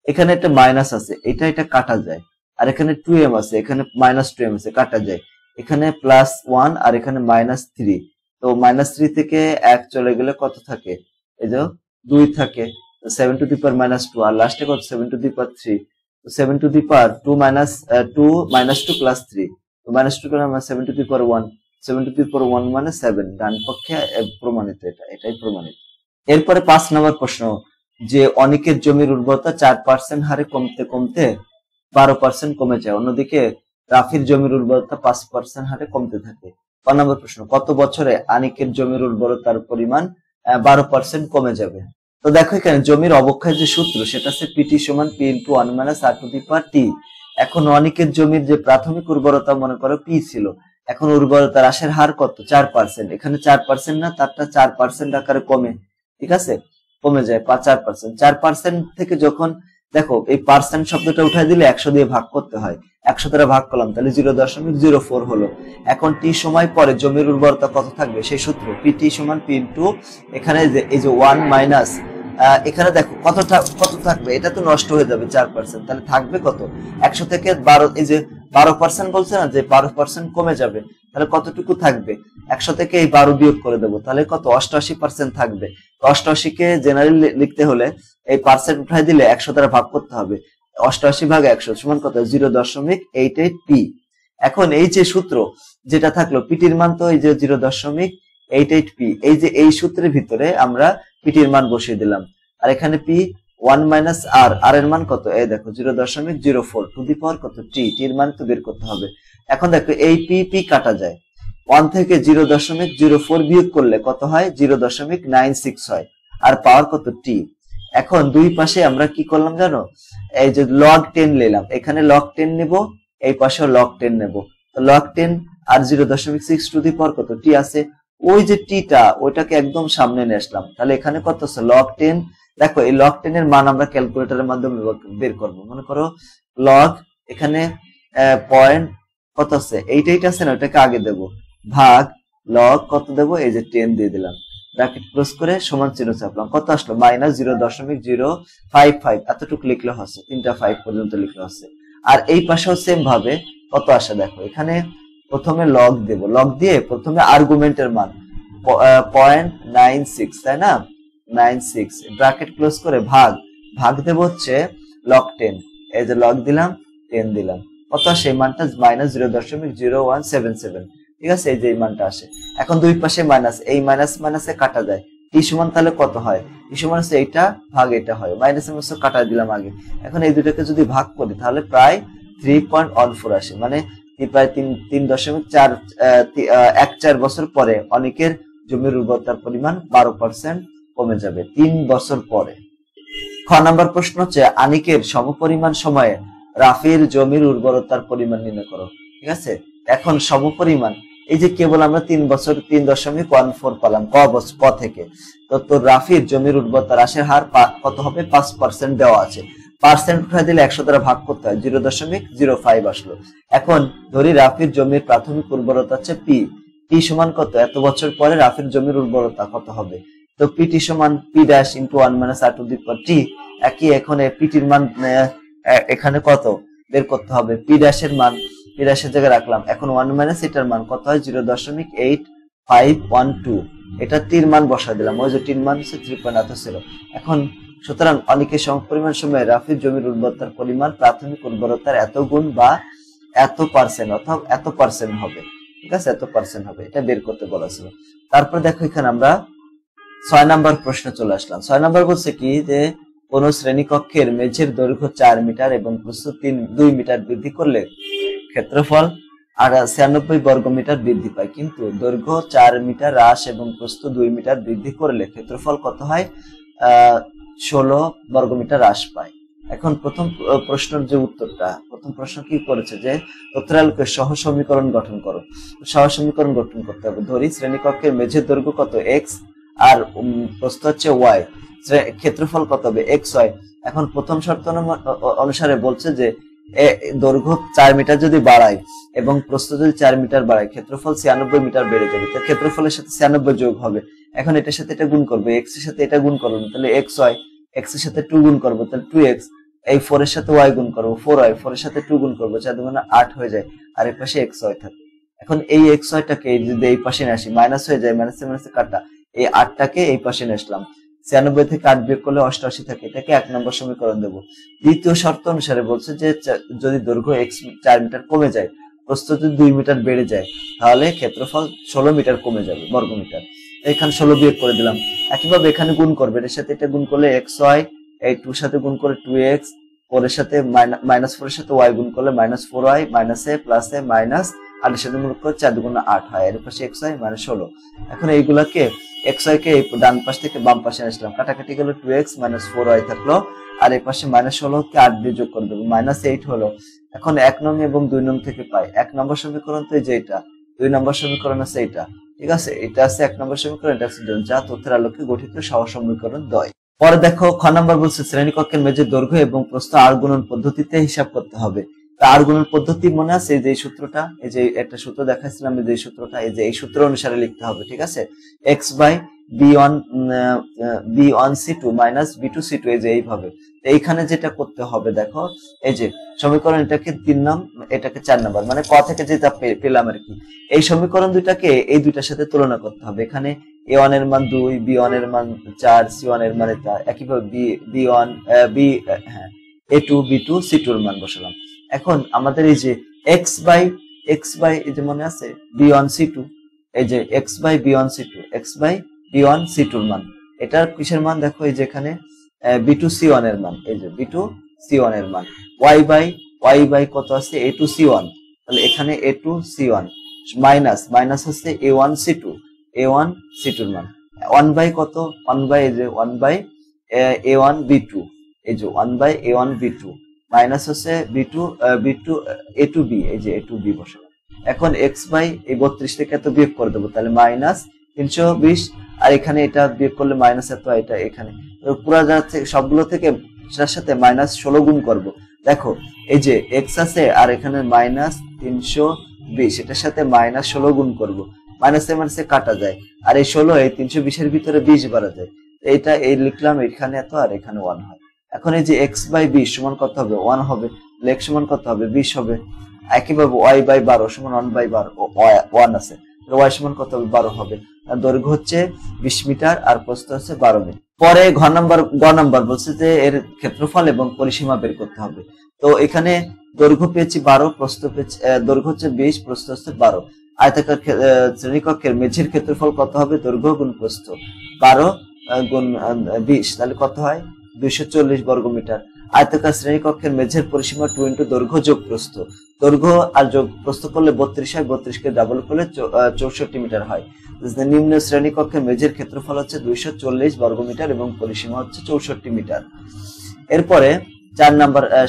এখানে একটা মাইনাস আছে, এটা কাটা যায়, আর এখানে 2m আছে, এখানে মাইনাস 2m আছে, কাটা যায়, এখানে প্লাস 1 আর এখানে মাইনাস 3, তো মাইনাস 3 থেকে 1 চলে গেলে কত থাকে এই যে 2 থাকে, 7 টু দি পাওয়ার মাইনাস 2, আর লাস্টে কত 7 টু দি পাওয়ার 3, তো 7 two the power 2 minus 2 plus 3, তো মাইনাস 2 করে আমরা 7 two the power 1, 7 two the পাওয়ার 1 মানে 7, ডান পক্ষে প্রমাণিত, এটাই প্রমাণিত। এরপরে 5 নম্বর প্রশ্ন, যে অনেকের জমির উর্বরতা 4% হারে কমতে কমতে 12% কমে যায়, অন্যদিকে রাফির জমির উর্বরতা 5% হারে কমতে থাকে। 5 নম্বর প্রশ্ন, কত বছরে আনিকের জমির উর্বরতার পরিমাণ 12% কমে যাবে? তো দেখো এখানে জমির অবক্ষয়ের যে সূত্র সেটা হচ্ছে পিটি সমান P into 1 minus R to the power T. এখন অনেকের জমির যে প্রাথমিক উর্বরতা মনে করো পি ছিল, এখন উর্বরতা হ্রাসের হার কত 4%, এখানে 4% না তারটা 4% আকারে কমে, ঠিক আছে কমে যায় 4%, 4% থেকে যখন দেখো এই পার্সেন্ট শব্দটা উঠাই দিলে 100 দিয়ে ভাগ করতে হয়, 100 দ্বারা ভাগ করলাম তাহলে 0.04 হলো। এখন টি সময় পরে জমির উর্বরতা কত থাকবে সেই সূত্র পিটি সমান পি ইন্টু এখানে এই যে 1 মাইনাস এখানে দেখো কত থাকবে, এটা তো নষ্ট হয়ে যাবে 4%, তাহলে থাকবে কত 100 থেকে 12, এই যে 12% বলছে না যে 12% কমে যাবে, তাহলে কতটুকু থাকবে 100 থেকে এই 12 বিয়োগ করে দেবো, তাহলে কত 88% থাকবে। 88 কে জেনারেল লিখতে হলে এই পার্সেন্ট উঠাই দিলে 100 দ্বারা ভাগ করতে হবে, 88 ভাগ 100 সমান কত 0.88 পি। এখন এই যে সূত্র যেটা থাকলো পিটির মান তো এই যে 0.88 পি, এই যে এই সূত্রের ভিতরে আমরা পিটির মান বসিয়ে দিলাম, আর এখানে পি 1 মাইনাস আর, আর এর মান কত এই দেখো 0.04 টু দি পাওয়ার কত টি, টির মান তো বের করতে হবে। এখন দেখো এই পি কাটা যায়, 1 থেকে 0.04 বিয়োগ করলে কত হয় 0.96 হয়, আর পাওয়ার কত টি। এখন দুই পাশে আমরা কি করলাম জানো, এই যে log 10 নিলাম, এখানে log 10 নেব, এই পাশেও log 10 নেব, তো log 10 আর 0.6 টু দি পাওয়ার কত টি আছে, ওই যে টিটা ওইটাকে একদম সামনে নিয়ে আসলাম, তাহলে এখানে কত আছে log 10। দেখো এই log 10 এর মান আমরা ক্যালকুলেটরের মাধ্যমে বের করব, মনে করো log এখানে পয়েন্ট কত আছে 88 আছে না, ওটাকে আগে দেব, ভাগ log কত দেব এই যে 10 দিয়ে দিলাম, ব্র্যাকেট ক্লোজ করে সমান চিহ্ন চাপলাম, কত আসলো মাইনাস 0.055, এতটুকু লিখলে হচ্ছে 3টা 5 পর্যন্ত লিখলে হচ্ছে। আর এই পাশেও সেম ভাবে কত আসে দেখো, এখানে প্রথমে log দেব, log দিয়ে প্রথমে আর্গুমেন্টের মান 0.96, তাই না 96, ব্র্যাকেট ক্লোজ করে ভাগ দেব হচ্ছে log 10, এই যে log দিলাম 10 দিলাম, কত সেই মানটা মাইনাস 0.0177, ঠিক আছে এই যে এই মানটা আসে। এখন দুই পাশে মাইনাস, এই মাইনাস মাইনাসে কাটা যায়, টি সমান তাহলে কত হয়, টি সমান হচ্ছে এইটা ভাগ এটা হয়, মাইনাসে মাইনাসে কাটা দিলাম আগে। এখন এই দুটাকে যদি ভাগ করি তাহলে প্রায় 3.14 আসে, মানে প্রায় 3.14 বছর পরে অনেকের জমির উর্বরতার পরিমাণ 12% কমে যাবে 3 বছর পরে। খ নাম্বার প্রশ্ন হচ্ছে আনিকের সমপরিমাণ সময়ে রাফির জমির উর্বরতার পরিমাণ নির্ণয় করো, ঠিক আছে। এখন সমপরিমাণ এই যে কেবল আমরা 3 বছর 3.14 পেলাম ক থেকে, তো রাফির জমির উর্বরতা হ্রাসের হার কত হবে 5% দেওয়া আছে, পার্সেন্ট উঠাই দিলে 100 দ্বারা ভাগ করতে হয় 0.05 আসলো। এখন ধরি রাফির জমির প্রাথমিক উর্বরতা হচ্ছে টি সমান কত, এত বছর পরে রাফির জমির উর্বরতা কত হবে, তো পিটি সমান P dash into 1 minus R to the power T. একই এখন পিটির মান এখানে কত বের করতে হবে, পি ড্যাশের মান পি ড্যাশের জায়গায় রাখলাম, এখন 1 মাইনাস এটার মান কত হয় 0.8512, এটা টির মান বসা দিলাম, ওই যে টির মান হচ্ছে 3.0 এখন সুতরাং অনিকের সমপরিমাণ সময়ে রাফির জমির উর্বরতার পরিমাণ প্রাথমিক উর্বরতার এত গুণ বা এত পার্সেন্ট অথবা এত পার্সেন্ট হবে, ঠিক আছে, এত পার্সেন্ট হবে, এটা বের করতে বলা ছিল। তারপর দেখো এখানে আমরা 6 নাম্বার প্রশ্নে চলে আসলাম। 6 নাম্বার বলছে কি যে কোন শ্রেণীকক্ষের মেঝের দৈর্ঘ্য 4 মিটার এবং প্রস্থ 2 মিটার বৃদ্ধি করলে ক্ষেত্রফল 96 বর্গ মিটার বৃদ্ধি পায়, কিন্তু দৈর্ঘ্য 4 মিটার হ্রাস এবং প্রস্থ 2 মিটার বৃদ্ধি করলে ক্ষেত্রফল কত হয়? 16 বর্গ মিটার হ্রাস পায়। এখন প্রথম প্রশ্নের যে উত্তরটা, প্রথম প্রশ্ন কি করেছে যে তথ্যের আলোকে সহ সমীকরণ গঠন করো। সহ সমীকরণ গঠন করতে হবে। ধরি শ্রেণীকক্ষের মেঝের দৈর্ঘ্য কত? এক্স আর প্রস্থ হচ্ছে ওয়াই, ক্ষেত্রফল কত হবে? X Y. এখন প্রথম শর্ত অনুসারে বলছে যে দৈর্ঘ্য 4 মিটার যদি বাড়ায় এবং প্রস্থ যদি 4 মিটার বাড়ায় ক্ষেত্রফল 96 মিটার বেড়ে যাবে। তো ক্ষেত্রফলের সাথে 96 যোগ হবে। এখন এটার সাথে এটা গুণ করবে, এক্স এর সাথে এটা গুণ করবে, তাহলে এক্স ওয়াই, এক্স এর সাথে 2 গুণ করবো তাহলে 2x, এই 4 এর সাথে y গুণ করবো 4y, 4 এর সাথে 2 গুণ করবো 4 দুগুণে 8 হয়ে যায়, আর এর পাশে xy থাকে। এখন এই xy টাকে যদি এই পাশে নিয়ে আসি মাইনাস হয়ে যায়, মাইনাসে মাইনাসে কাটা, এই 8 টাকে এই পাশে নিয়ে আসলাম, 96 থেকে 8 বিয়োগ করলে 88 থাকে, এটাকে 1 নম্বর সমীকরণ দেব। দ্বিতীয় শর্ত অনুসারে বলছে যে যদি দৈর্ঘ্য x 4 মিটার কমে যায়, প্রস্থ যদি 2 মিটার বেড়ে যায়, তাহলে ক্ষেত্রফল 16 মিটার কমে যাবে, বর্গ মিটার। এখানে 16 বিয়োগ করে দিলাম। একইভাবে এখানে গুণ করবে, এর সাথে এটা গুণ করলে xy, এই 2 সাথে গুণ করে 2x, 4 এর সাথে -4 এর সাথে y গুণ করলে -4y, মাইনাসে প্লাসে মাইনাস, আর এর সাথে গুণ করলে 4 দুগুণে 8 হয়, এর পাশে xy -16। এখন এইগুলাকে xy কে ডান পাশ থেকে বাম পাশে আসলাম, কাটাকাটি গেল 2x 4y থাকলো, আর এই পাশে -16 কে 8 দিয়ে যোগ করে দেবো, -8 হলো। এখন 1 নং এবং 2 নং থেকে পাই 1 নম্বর সমীকরণ তো এই যে এটা, 2 নম্বর সমীকরণ আছে এটা, ঠিক আছে, এটা আছে 1 নম্বর সমীকরণ, এটা আছে যা তথ্যের আলোকে গঠিত সহ সমীকরণ 2। পরে দেখো খ নাম্বার বলছে শ্রেণীকক্ষের মেঝের দৈর্ঘ্য এবং প্রস্থ আর গুণন পদ্ধতিতে হিসাব করতে হবে। আর গুণন পদ্ধতি মনে আছে, এই যে সূত্রটা, এই যে একটা সূত্র দেখাইছিলাম, এই যে সূত্রটা, এই যে এই সূত্র অনুসারে লিখতে হবে, ঠিক আছে, x by b1c2 minus b2c2, এই যে এইভাবে। এইখানে যেটা করতে হবে দেখো, এই যে সমীকরণ এটাকে 3 নাম, এটাকে 4 নাম্বার, মানে ক থেকে যেটা পেলাম আর কি, এই সমীকরণ দুইটাকে এই দুইটার সাথে তুলনা করতে হবে। এখানে a1 এর মান 2, b1 এর মান 4, c1 এর মান 4, একইভাবে a2 b2 c2 এর মান বসালাম। এখন আমাদের এই যে x বাই এই যে মনে আছে b1c2, এই যে x by b1c2, x by b1c2 এর মান, এটার কিসের মান দেখো, এই যে এখানে b2c1 এর মান, এই যে b2c1 এর মান, y বাই কত আছে a2c1, তাহলে এখানে a2c1 মাইনাস হচ্ছে a1c2 এর মান, 1 বাই কত, 1 বাই এই যে 1 বাই a1b2, এই যে 1 বাই a1b2 মাইনাস হচ্ছে a2b, এই যে a2b বসালাম। এখন x বাই এই 32 থেকে এত বিয়োগ করে দেবো, তাহলে -320, আর এখানে এটা বিয়োগ করলে মাইনাস এত, এটা এখানে পুরো যাচ্ছে সবগুলো থেকে সেটার সাথে -16 গুণ করব। দেখো এই যে x আছে আর এখানে -320, এটার সাথে -16 গুণ করব, মাইনাসে কাটা যায়, আর এই 16 এই 320 এর ভিতরে 20 বাড়া যায়, এইটা এই লিখলাম, এখানে এত আর এখানে 1 হয়। এখন এই যে x বাই 20 সমান কত হবে? 1 হবে, x সমান কত হবে? 20 হবে। একইভাবে y বাই 12 সমান 1 বাই 12, 1 আছে, y সমান কত হবে? 12 হবে। দৈর্ঘ্য হচ্ছে 20 মিটার আর প্রস্থ হচ্ছে 12 মিটার। পরে গ নাম্বার বলছে যে এর ক্ষেত্রফল এবং পরিসীমা বের করতে হবে। তো এখানে দৈর্ঘ্য পেয়েছি 12, প্রস্থ পেয়েছি, দৈর্ঘ্য হচ্ছে 20, প্রস্থ হচ্ছে 12। আয়তাকার শ্রেণীকক্ষের মেঝের ক্ষেত্রফল কত হবে? দৈর্ঘ্য গুণ প্রস্থ, 12 গুণ 20, তাহলে কত হয়? 240 বর্গ মিটার। আয়তাকার শ্রেণীকক্ষের মেঝের পরিসীমা 2 ইন্টু দৈর্ঘ্য যোগ প্রস্থ, দৈর্ঘ্য আর যোগ প্রস্থ করলে 32 হয়, 32 কে ডাবল করলে 64 মিটার হয়। নিম্ন শ্রেণীকক্ষের মেঝের ক্ষেত্রফল হচ্ছে 240 বর্গ মিটার এবং পরিসীমা হচ্ছে 64 মিটার। এরপরে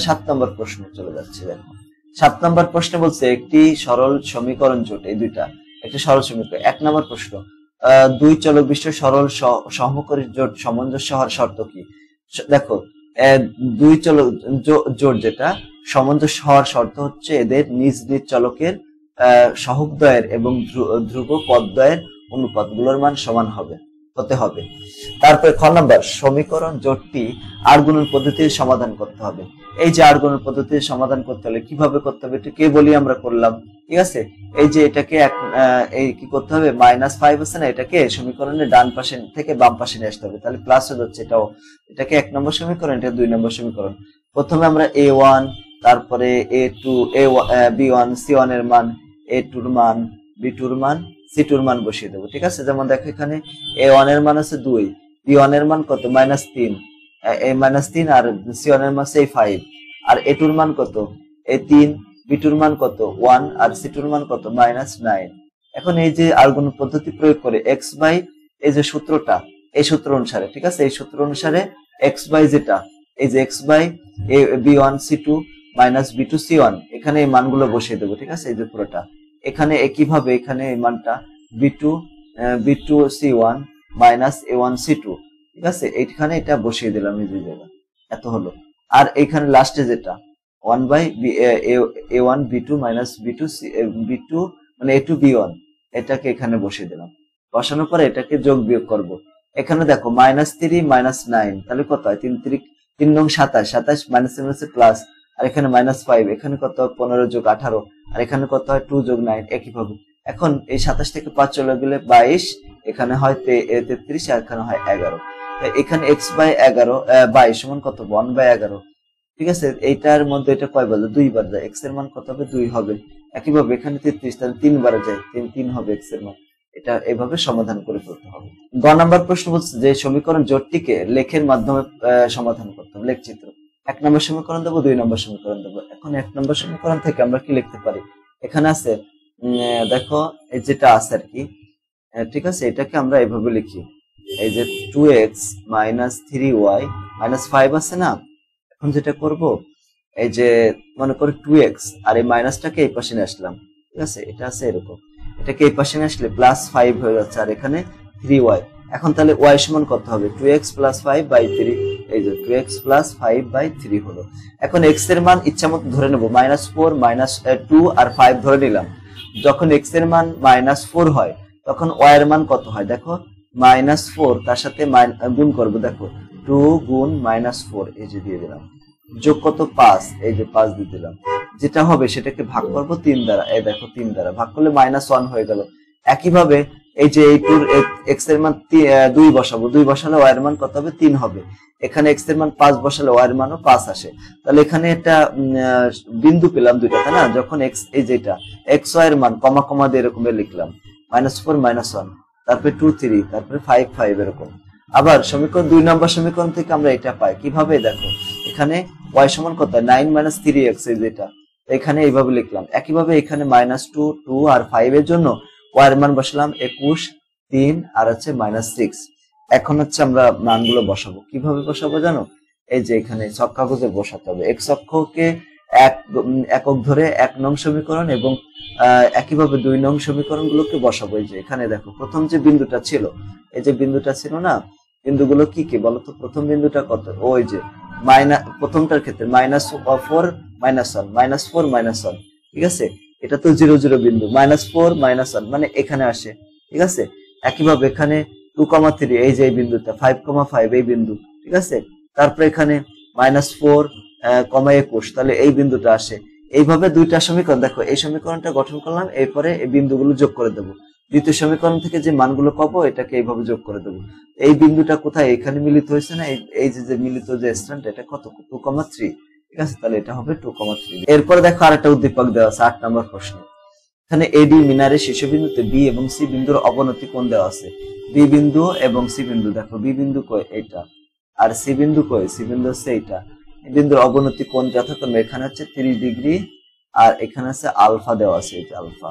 7 নম্বর প্রশ্ন চলে যাচ্ছে। দেখো 7 নম্বর প্রশ্নে বলছে একটি সরল সমীকরণ জোট, এই দুইটা একটি সরল সমীকরণ। 1 নম্বর প্রশ্ন, 2 চলক বিশিষ্ট সরল সমকোণী জোট সামঞ্জস্য হওয়ার শর্ত কি? দেখো 2 চলক জোট যেটা সামঞ্জস্য হওয়ার শর্ত হচ্ছে এদের নিজ নিজ চলকের সহগদ্বয়ের এবং ধ্রুব পদদ্বয়ের অনুপাতগুলোর মান সমান হতে হবে। তারপরে খ নাম্বার, সমীকরণ জোটটি আর গুণন পদ্ধতির সমাধান করতে হবে। এই যে আর গুণন পদ্ধতির সমাধান করতে হলে কিভাবে করতে হবে, এটা কে বলি আমরা করলাম, ঠিক আছে। এই যে এটাকে এই কি করতে হবে, -5 আছে না, এটাকে সমীকরণের ডান পাশে থেকে বাম পাশে নিয়ে আসতে হবে, তাহলে প্লাস হয়ে যাচ্ছে। এটাকে 1 নম্বর সমীকরণ, এটা 2 নম্বর সমীকরণ। প্রথমে আমরা a1, তারপরে a2, b1 c1 এর মান, a2 এর মান, b2 এর মান, c2 এর মান বসিয়ে দেবো। ঠিক আছে, যেমন দেখো এখানে a1 এর মান আছে 2, b1 এর মান কত -3, -3, আর c1 এর মান সেই 5, আর a2 এর মান কত a3, b2 এর মান কত 1, আর c2 এর মান কত -9। এখন এই যে আলগোনল পদ্ধতি প্রয়োগ করে x বাই এই যে সূত্রটা, এই সূত্র অনুসারে, ঠিক আছে, এই সূত্র অনুসারে x বাই যেটা, এই যে x by b1 c2 b2 c1, এখানে এই মানগুলো বসিয়ে দেবো। ঠিক আছে, এই যে পুরোটা এখানে একইভাবে এখানে এই মানটা b2 c1 a1 c2, ঠিক আছে, এইখানে এটা বসিয়ে দিলাম এই যে জায়গা, এত হলো। আর এখানে লাস্টে যেটা 1 বাই a1 b2 b2 মানে a2 b1, এটাকে এখানে বসিয়ে দিলাম। বসানোর পরে এটাকে যোগ বিয়োগ করব। এখানে দেখো -3 -9, তাহলে কত হয় 3 নং 27, 27 মাইনাস প্লাস, আর এখানে -5, এখানে কত 15 যোগ 18, আর এখানে কত হয় 2 যোগ 9, একইভাবে। এখন এই 27 থেকে 5 চলে গেলে 22, এখানে হয় 33, আর এখানে হয় 11। এখানে x বাই 22 সমান কত 1 বাই 11। ঠিক আছে, এইটার মধ্যে এটা কয়বার যায়, 2 বার যায়, x এর মান কত হবে 2 হবে। একইভাবে এখানে 33, তাহলে 3 বার যায়, 3 হবে x এর মান। এটা এভাবে সমাধান করে ফেলতে হবে। গ নাম্বার প্রশ্ন বলছে যে সমীকরণ জোটটিকে লেখের মাধ্যমে সমাধান করতে হবে, লেখচিত্র। 1 নম্বর সমীকরণ দেবো, 2 নম্বর সমীকরণ দেবো। এখন 1 নম্বর সমীকরণ থেকে আমরা কি লিখতে পারি, এখানে আছে দেখো এই যেটা আছে আর কি, ঠিক আছে, এটাকে আমরা এভাবে লিখি, এই যে 2x - 3y - 5 আছে না। এখন যেটা করব, এই যে মনে করো 2x, আর এই মাইনাসটাকে এই পাশে নিয়ে আসলাম। ঠিক আছে, এটা আছে এরকম, এটাকে এই পাশে নিয়ে আসলে +5 হয়ে যাচ্ছে, আর এখানে 3y। এখন তাহলে y সমান কত হবে 2x + 5/3, এই যে 2x + 5/3 হলো। এখন x এর মান ইচ্ছামতো ধরে নেব, -4 -2 আর 5 ধরে নিলাম। যখন x এর মান -4 হয় তখন y এর মান কত হয়, দেখো -4, তার সাথে গুণ করব, দেখো 2 গুণ -4, এই যে দিয়ে দিলাম, যোগ কত 5, এই যে 5 দিয়ে দিলাম। যেটা হবে সেটাকে ভাগ করব 3 দ্বারা, এই দেখো 3 দ্বারা ভাগ করলে -1 হয়ে গেল। একইভাবে এই যে এই টুর x এর মান 2 বসাবো, 2 বসালে y এর মান কত হবে 3 হবে। এখানে x এর মান 5 বসালে y এর মানও 5 আসে। তাহলে এখানে একটা বিন্দু পেলাম দুইটা, তাই না। যখন x, এই যেটা x y এর মান কমা কমা দিয়ে এরকম লিখলাম, -4 -1, তারপরে 2 3, তারপরে 5 5, এরকম। আবার সমীকরণ 2 নম্বর সমীকরণ থেকে আমরা এটা পাই কিভাবে, দেখো এখানে y সমান কত 9 - 3x, এই যেটা এখানে এইভাবে লিখলাম। একইভাবে এখানে -2 2 আর 5 এর জন্য y এর মান বসালাম 21 3, আর আছে -6। এখন হচ্ছে আমরা মানগুলো বসাবো, কিভাবে বসাবো জানো, এই যে এখানে ছক কাগজে বসাতে হবে। x অক্ষকে একক ধরে 1 নং সমীকরণ এবং একইভাবে 2 নং সমীকরণ গুলোকে বসাবো। এই যে এখানে দেখো প্রথম যে বিন্দুটা ছিল, এই যে বিন্দুটা ছিল না, বিন্দুগুলো কি কি বলতো, প্রথম বিন্দুটা কত, ওই যে প্রথমটার ক্ষেত্রে -4 -1 -4 -1, ঠিক আছে, এটা তো 0 0 বিন্দু, -4 -1 মানে এখানে আসে। ঠিক আছে, একইভাবে এখানে 2, 3, এই যে এই বিন্দুটা 5, 5 এই বিন্দু, ঠিক আছে। তারপরে এখানে -4, 21, তাহলে এই বিন্দুটা আসে। এইভাবে দুইটা সমীকরণ, দেখো এই সমীকরণটা গঠন করলাম, এরপরে এই বিন্দুগুলো যোগ করে দেবো। দ্বিতীয় সমীকরণ থেকে যে মানগুলো পাবো এটাকে এইভাবে যোগ করে দেবো। এই বিন্দুটা কোথায়, এখানে মিলিত হয়েছে না, এই যে মিলিত যে স্থানটা, এটা কত 2, 3, ঠিক আছে, তাহলে এটা হবে 2, 3। এরপরে দেখো আরেকটা উদ্দীপক দেওয়া আছে 8 নম্বর প্রশ্ন। এখানে এডি মিনারের শীর্ষবিন্দুতে বি এবং সি বিন্দুর অবনতি কোণ দেওয়া আছে। বি বিন্দু এবং সি বিন্দু, দেখো বি বিন্দু কই এটা, আর সি বিন্দু কই, সি বিন্দু হচ্ছে এইটা। এই বিন্দুর অবনতি কোণ যথাক্রমে এখানে হচ্ছে 30 ডিগ্রি, আর এখানে আছে আলফা দেওয়া আছে, এই যে আলফা।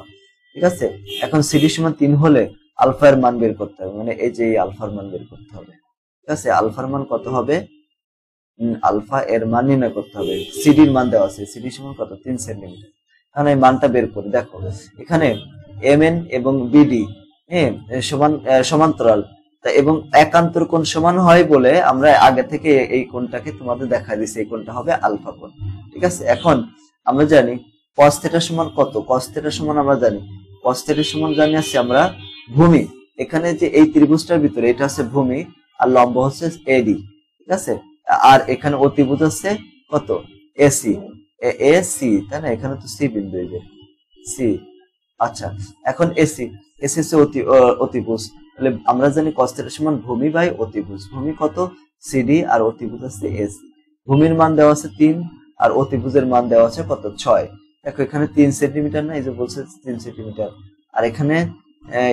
ঠিক আছে, এখন সিডি সমান 3 হলে আলফা এর মান বের করতে হবে, মানে এই যে এই আলফার মান বের করতে হবে। ঠিক আছে, আলফার মান কত হবে, আলফা এর মান নির্ণয় করতে হবে। সিডির মান দেওয়া আছে, সিডি সমান কত 3 সেন্টিমিটার। এখন এই মানটা বের করে দেখো, এখানে এমএন এবং বিডি সমান্তরাল এবং একান্তর কোণ সমান হয় বলে আমরা আগে থেকে এই কোণটাকে তোমাদের দেখা দিচ্ছি, এই কোণটা হবে আলফা কোণ। ঠিক আছে, এখন আমরা জানি cos θ সমান কত, cos θ সমান আমরা জানি, cos θ সমান জানি আছে আমরা ভূমি। এখানে যে এই ত্রিভুজটার ভিতরে এটা হচ্ছে ভূমি, আর লম্ব হচ্ছে এডি। ঠিক আছে, আর এখানে অতিভুজ হচ্ছে কত এসি, এসি, তাই না, এখানে তো সি বিন্দু, এই যে সি, আচ্ছা, এখন এসি, এসি হচ্ছে অতিভুজ। তাহলে আমরা জানি cos θ সমান ভূমি বাই অতিভুজ। ভূমি কত? সিডি, আর অতিভুজ আছে এসি। ভূমির মান দেওয়া আছে 3, আর অতিভুজের মান দেওয়া আছে কত? 6। দেখো এখানে 3 সেন্টিমিটার না, এই যে বলছে 3 সেন্টিমিটার। আর এখানে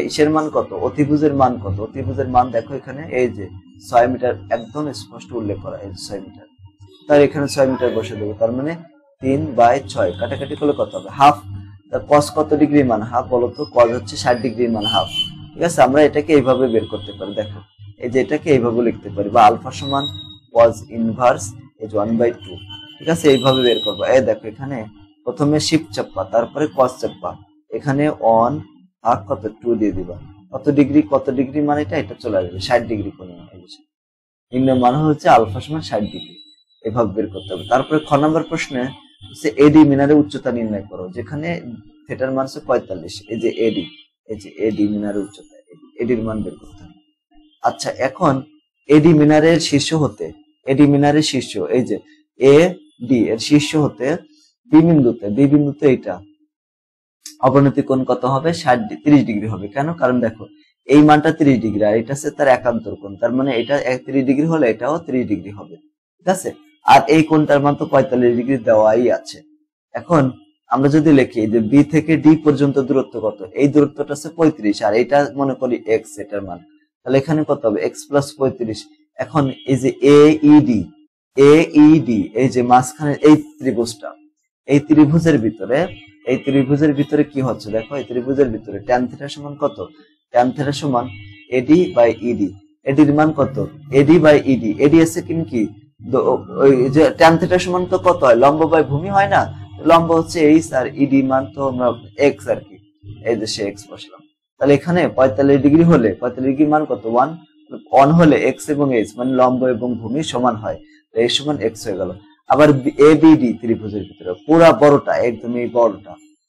ইসের মান কত? অতিভুজের মান কত? অতিভুজের মান দেখো এখানে এই যে 6 মিটার, একদম স্পষ্ট উল্লেখ করা, এই যে 6 মিটার। তার এখানে 6 মিটার বসে দেবো, তার মানে 3/6, কাটাকাটি করলে কত হবে? হাফ। কস কত ডিগ্রি মান? হাফ। বলতো কস হচ্ছে 60 ডিগ্রি মান হাফ। ঠিক আছে, আমরা এটাকে এইভাবে বের করতে পারি। দেখো এই যে এটাকে এইভাবে লিখতে পারি, বা আলফা সমান কস ইনভার্স এই যে 1/2। ঠিক আছে, এইভাবে বের করবো। এই দেখো এখানে প্রথমে শিফট চাপা, তারপরে কস চাপা, এখানে 1 ভাগ কত 2 দিয়ে দিবা। কত ডিগ্রি, কত ডিগ্রি মানে এটা চলে আসবে 60 ডিগ্রি কোণ। নির্ণয় মান হচ্ছে আলফা সমান 60 ডিগ্রি। এভাবে বের করতে হবে। তারপরে খ নম্বর প্রশ্নে হচ্ছে এডি মিনারের উচ্চতা নির্ণয় করো, যেখানে থিটার মান হচ্ছে 45। এই যে এডি, এই যে এডি মিনারের উচ্চতা, এডির মান বের করতে হবে। আচ্ছা, এখন এডি মিনারের শীর্ষ হতে, এডি মিনারের শীর্ষ এই যে এ ডি এর শীর্ষ হতে বি বিন্দুতে এটা অবনতি কোণ কত হবে? 30 ডিগ্রি হবে। কেন? কারণ দেখো এই মানটা 30 ডিগ্রি, আর এটা হচ্ছে তার একান্তর কোণ, তার মানে এটা 30 ডিগ্রি হলে এটাও 30 ডিগ্রি হবে। ঠিক আছে, আর এই কোণটার মান তো 45 ডিগ্রি দেওয়াই আছে। এখন আমরা যদি লিখি যে বি থেকে ডি পর্যন্ত দূরত্ব কত? এই দূরত্বটা হচ্ছে 35, আর এটা মনে করি এক্স, এটার মান। তাহলে এখানে কত হবে? X plus 35। এখন এই যে এইডি, এই যে মাঝখানে এই ত্রিভুজটা, এই ত্রিভুজের ভিতরে কি হচ্ছে? দেখো এই ত্রিভুজের ভিতরে ট্যান থিটা সমান কত? ট্যান থিটা সমান এডি বাই ইডি। এডির মান কত? এডি বাই ইডি। এডি আছে কি ওই যে ট্যান থিটা সমান তো কত হয়? লম্ব বাই ভূমি হয় না? লম্ব হচ্ছে এইচ, আর ইডি মান তো আমরা এক্স আর কি, এই যে সে এক্স বসলাম। তাহলে এখানে 45 ডিগ্রি হলে 45 ডিগ্রি মান কত? 1 হলে এক্স এবং এইচ মানে লম্ব এবং ভূমি সমান হয়, এই সমান এক্স হয়ে গেল। আবার এবিডি ত্রিভুজের ভিতরে পুরা বড়টা, একদম এই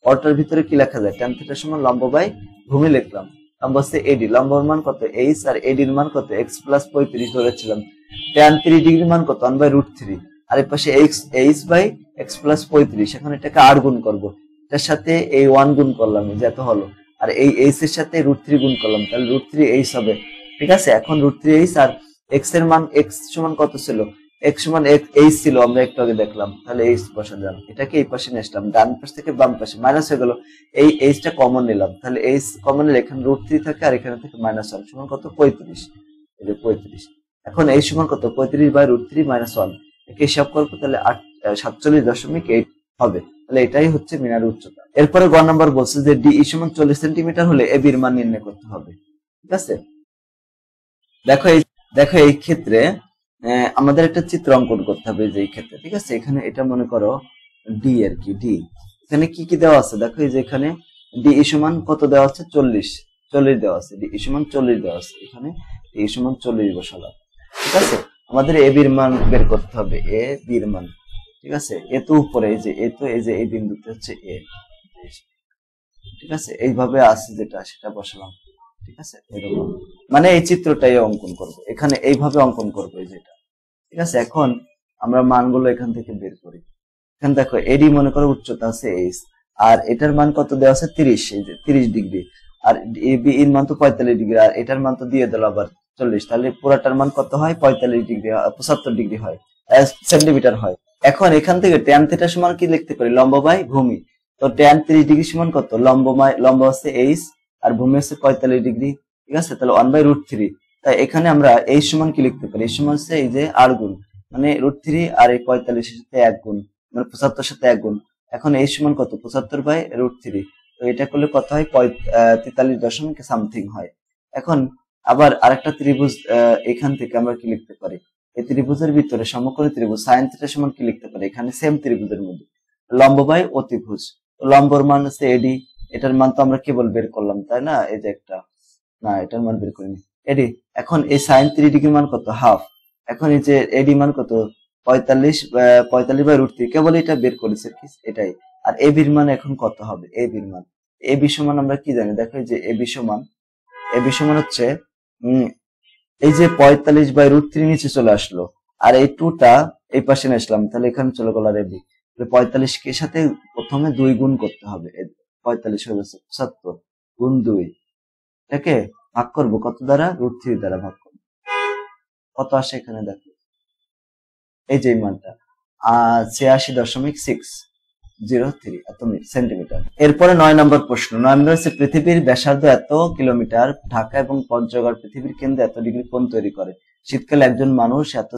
বড়টার ভিতরে কি লেখা যায়? ট্যান থিটা সমান লম্ব বাই ভূমি লিখলাম। লম্ব হচ্ছে এডি, লম্বর মান কত? এইচ, আর এডির মান কত? এক্স প্লাস 35 ধরেছিলাম। ট্যান 3 ডিগ্রি মান কত? 1/√3। আর এর পাশে এইচ বাই এক্স প্লাস 35, এখন এটাকে আর গুণ করবো, এটার সাথে এই 1 গুণ করলাম, যেত হলো, আর এই এইচ এর সাথে √3 গুণ করলাম, তাহলে √3h হবে। ঠিক আছে, এখন √3h, আর এক্স এর মান এক্স সমান কত ছিল? এক্স সমান এইচ ছিল, আমরা একটু আগে দেখলাম। তাহলে এইচ বসা যান, এটাকে এই পাশে নিয়ে আসলাম, ডান পাশ থেকে বাম পাশে মাইনাস হয়ে গেল। এই এইচটা কমন নিলাম, তাহলে এইচ কমন নিলে এখানে √3 থাকে, আর এখানে থেকে -1 সমান কত? 35। এই যে 35। এখন এই সমান কত? 35/√3 -1। একে হিসাব করবো, তাহলে 47.8 হবে। তাহলে এটাই হচ্ছে মিনারের উচ্চতা। এরপরে গ নাম্বার বলছে যে ডি সমান 40 সেন্টিমিটার হলে এ বির মান নির্ণয় করতে হবে। ঠিক আছে, দেখো এই ক্ষেত্রে আমাদের একটা চিত্র অঙ্কন করতে হবে, যে এই ক্ষেত্রে। ঠিক আছে, এখানে এটা মনে করো ডি আর কি, ডি এখানে কি কি দেওয়া আছে? দেখো এই যে এখানে ডি সমান কত দেওয়া আছে? 40 দেওয়া আছে। ডি সমান 40 দেওয়া আছে, এখানে ডি সমান 40 বসালাম। ঠিক আছে, আমাদের এ বির মান বের করতে হবে, এ বির মান। ঠিক আছে, এ তো উপরে, এই যে এই বিন্দুতে হচ্ছে এ। ঠিক আছে, এইভাবে আছে যেটা, সেটা বসালাম। ঠিক আছে, এরকম মানে এই চিত্রটাই অঙ্কন করবো, এখানে এইভাবে অঙ্কন করবো এই যেটা। ঠিক আছে, এখন আমরা মানগুলো এখান থেকে বের করি। এখানে দেখো এডি মনে করো উচ্চতা আছে এইচ, আর এটার মান কত দেওয়া আছে? 30, এই যে 30 ডিগ্রি, আর বি এর মান তো 45 ডিগ্রি, আর এটার মান তো দিয়ে দিল আবার 40, তাহলে পুরাটার মান কত হয়? 45 ডিগ্রি, 75 ডিগ্রি হয়, সেন্টিমিটার হয়। এখন এখান থেকে ট্যান থিটা সমান কি লিখতে পারি? লম্ব বাই ভূমি। তো ট্যান 30 ডিগ্রি সমান কত? লম্ব হচ্ছে এইচ, আর ভূমি হচ্ছে 45 ডিগ্রি। ঠিক আছে, তাহলে 1/√3। তাই এখানে আমরা এই সমান কি লিখতে পারি? এই সমান হচ্ছে এই যে আর গুণ, মানে √3 আর এই 45 এর সাথে 1 গুণ, মানে 75 সাথে 1 গুণ। এখন এই সমান কত? 75/√3। তো এটা করলে কত হয়? 43.সামথিং হয়। এখন আবার আরেকটা ত্রিভুজ, এখান থেকে আমরা কি লিখতে পারি? এই ত্রিভুজের ভিতরে সমকোণী ত্রিভুজ সাইন থিটা সমান কি লিখতে পারি? এখানে সেম ত্রিভুজের মধ্যে লম্ব বাই অতিভুজ, লম্বর মান হচ্ছে এডি, এটার মান তো আমরা কেবল বের করলাম, তাই না? এই যে একটা, না এটার মান বের করিনি, এডি। এখন এই সাইন 3 ডিগ্রি মান কত? হাফ। এখন এই যে এডি মান কত? 45/√3, কেবল এটা বের করেছে এটাই। আর এ বির মান এখন কত হবে? এ বির মান, এ বি সমান আমরা কি জানি? দেখো যে এ বি সমান হচ্ছে এই যে 45/√3 নিচে চলে আসলো, আর এই 2টা এই পাশে নিয়ে আসলাম, তাহলে এখানে চলে গেল আর এবি। 45 কে সাথে প্রথমে 2 গুণ করতে হবে, 45 হয়ে যাচ্ছে 75 গুণ 2, এটাকে ভাগ করব কত দ্বারা? √3 দ্বারা ভাগ করব। কত আসে এখানে দেখো, এই যে মানটা 86.603 এত সেন্টিমিটার। এরপরে 9 নম্বর প্রশ্ন। 9 নম্বর হচ্ছে পৃথিবীর ব্যাসার্ধ এত কিলোমিটার, ঢাকা এবং পঞ্চগড় পৃথিবীর কেন্দ্রে এত ডিগ্রি কোণ তৈরি করে। শীতকালে একজন মানুষ এত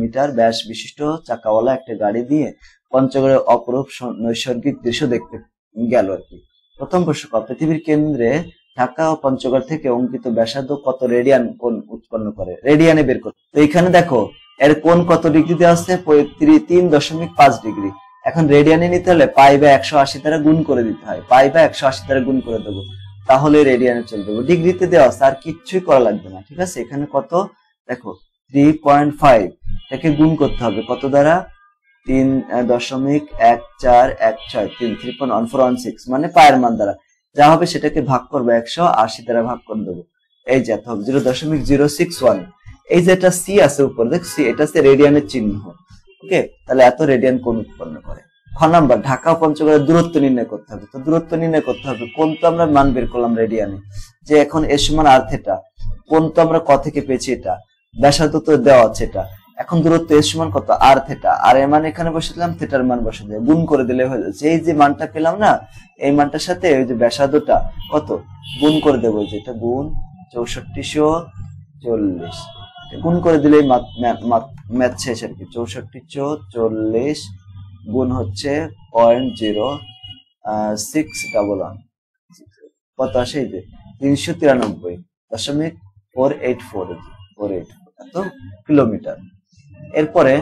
মিটার ব্যাস বিশিষ্ট চাকাওয়ালা একটা গাড়ি দিয়ে পঞ্চগড়ের অপরূপ নৈসর্গিক দৃশ্য দেখতে গেল আর কি। প্রথম প্রশ্ন, পৃথিবীর কেন্দ্রে ঢাকা ও পঞ্চগড় থেকে অঙ্কিত ব্যাসার্ধ কত রেডিয়ান কোণ উৎপন্ন করে? রেডিয়ানে বের করতে। তো এখানে দেখো এর কোণ কত ডিগ্রি দেওয়া আছে? 3.5 ডিগ্রি। এখন রেডিয়ানে নিতে হলে পাই বা 180 দ্বারা গুণ করে দিতে হয়। পাই বা 180 দ্বারা গুণ করে দেবো, তাহলে রেডিয়ানে চলে যাবো। ডিগ্রিতে দেওয়া আছে, আর কিচ্ছুই করা লাগবে না, ঠিক আছে। এখানে কত দেখো 3.5, এটাকে গুণ করতে হবে কত দ্বারা? 3.1416 3.1416 মানে পায়ের মান দ্বারা যা হবে সেটাকে ভাগ করবো 180 দ্বারা ভাগ করে দেবো। এই যে এত হবে 0.061। এই যে এটা সি আছে উপরে দেখছি, এটা হচ্ছে রেডিয়ানের চিহ্ন। ওকে, তাহলে এত রেডিয়ান কোণ উৎপন্ন করে। খ নাম্বার, ঢাকা ও পঞ্চগড়ের দূরত্ব নির্ণয় করতে হবে। তো দূরত্ব নির্ণয় করতে হবে, কোণ তো আমরা মান বের করলাম রেডিয়ানে, যে এখন এর সমান আর থিটা। কোণ তো আমরা ক থেকে পেয়েছি এটা, ব্যাসার্ধ তো দেওয়া আছে এটা। এখন দূরত্ব এর সমান কত? আর থিটা। আর এর মান এখানে বসে দিলাম, থিটার মান বসে দিয়ে গুণ করে দিলে হয়ে যাচ্ছে। এই যে মানটা পেলাম না, এই মানটার সাথে ওই যে ব্যাসার্ধটা কত গুণ করে দেবো, যে এটা গুণ 6440 গুণ করে দিলেই ম্যাথ শেষ আর কি। 6440 গুণ হচ্ছে 0.0611 কত আসে? এই যে 393.484 এত কিলোমিটার। এরপরে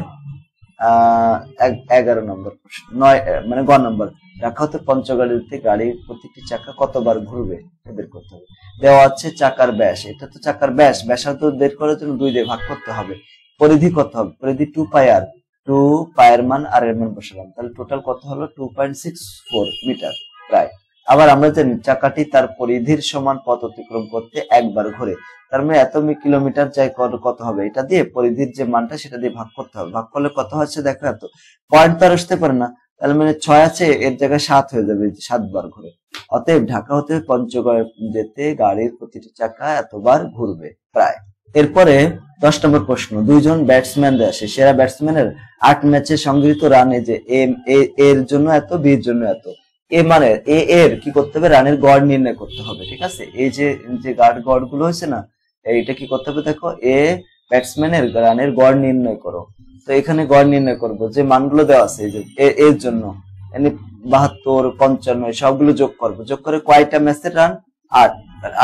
11 নম্বর প্রশ্ন, 9 মানে গ নম্বর, ঢাকা হতে পঞ্চগড়তে গাড়ির প্রতিটি চাকা কতবার ঘুরবে বের করতে হবে। দেওয়া আছে চাকার ব্যাস, এটা তো চাকার ব্যাস, ব্যাসার্ধ বের করার জন্য 2 দিয়ে ভাগ করতে হবে। পরিধি কত হবে? পরিধি 2 পাই আর, 2 পায়ের মান আর এর মান বসালাম, তাহলে টোটাল কত হলো? 2.64 মিটার প্রায়। আবার আমরা জানি চাকাটি তার পরিধির সমান পথ অতিক্রম করতে একবার ঘুরে, তার মানে এত কিলোমিটার যাই কত হবে? এটা দিয়ে পরিধির যে মানটা সেটা দিয়ে ভাগ করতে হবে। ভাগ করলে কত হচ্ছে দেখো, এত পয়েন্ট তো আর আসতে পারে না, তাহলে মানে 6 আছে, এর জায়গায় 7 হয়ে যাবে, 7 বার ঘুরে। অতএব ঢাকা হতে পঞ্চগড় যেতে গাড়ির প্রতিটি চাকা এতবার ঘুরবে প্রায়। এরপরে 10 নম্বর প্রশ্ন, 2 জন ব্যাটসম্যান আসে, সেরা ব্যাটসম্যানের 8 ম্যাচে সংগৃহীত রানে যে এর জন্য এত, বি এর জন্য এত। এ মানে এর কি করতে হবে? রানের গড় নির্ণয় করতে হবে, ঠিক আছে। এই যে গড় গুলো হয়েছে না, এইটা কি করতে হবে দেখো, এ ব্যাটসম্যানের রানের গড় নির্ণয় করো। তো এখানে গড় নির্ণয় করব, যে মানগুলো দেওয়া আছে, এই যে এর জন্য 72, 55 সবগুলো যোগ করব, যোগ করে কয়টা ম্যাচের রান?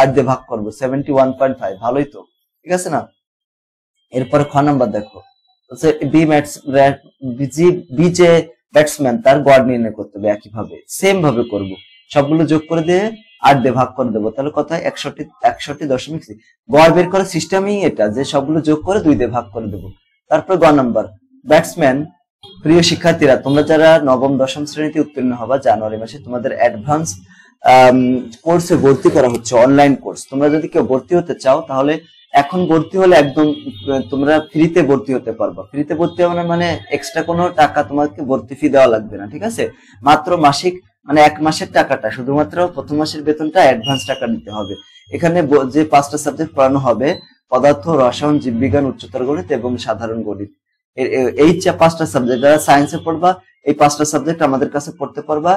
8 দিয়ে ভাগ করবো 71.5। ভালোই তো, ঠিক আছে না। এরপরে খ নাম্বার দেখো, বি যে ব্যাটসম্যান তার গড় নির্ণয় করতে হবে, একইভাবে সেম ভাবে করব, সবগুলো যোগ করে দিয়ে 8 দিয়ে ভাগ করে দেবো, তাহলে কত হয়? 61.6। গড় বের করার সিস্টেমই এটা, যে সবগুলো যোগ করে 2 দিয়ে ভাগ করে দেবো। তারপর গ নাম্বার, ব্যাটসম্যান। প্রিয় শিক্ষার্থীরা, তোমরা যারা নবম দশম শ্রেণীতে উত্তীর্ণ হবা, জানুয়ারি মাসে তোমাদের অ্যাডভান্স কোর্সে ভর্তি করা হচ্ছে, অনলাইন কোর্স। তোমরা যদি কেউ ভর্তি হতে চাও, তাহলে এখন ভর্তি হলে একদম তোমরা ফ্রিতে ভর্তি হতে পারবা। ফ্রিতে ভর্তি হবে মানে এক্সট্রা কোনো টাকা তোমাকে ভর্তি ফি দেওয়া লাগবে না, ঠিক আছে। মাত্র মাসিক মানে 1 মাসের টাকাটা, শুধুমাত্র প্রথম মাসের বেতনটা অ্যাডভান্স টাকা নিতে হবে। এখানে যে 5টা সাবজেক্ট পড়ানো হবে, পদার্থ, রসায়ন, জীববিজ্ঞান, উচ্চতর গণিত এবং সাধারণ গণিত। এই 5টা সাবজেক্ট যারা সায়েন্সে পড়বা, এই 5টা সাবজেক্ট আমাদের কাছে পড়তে পারবা।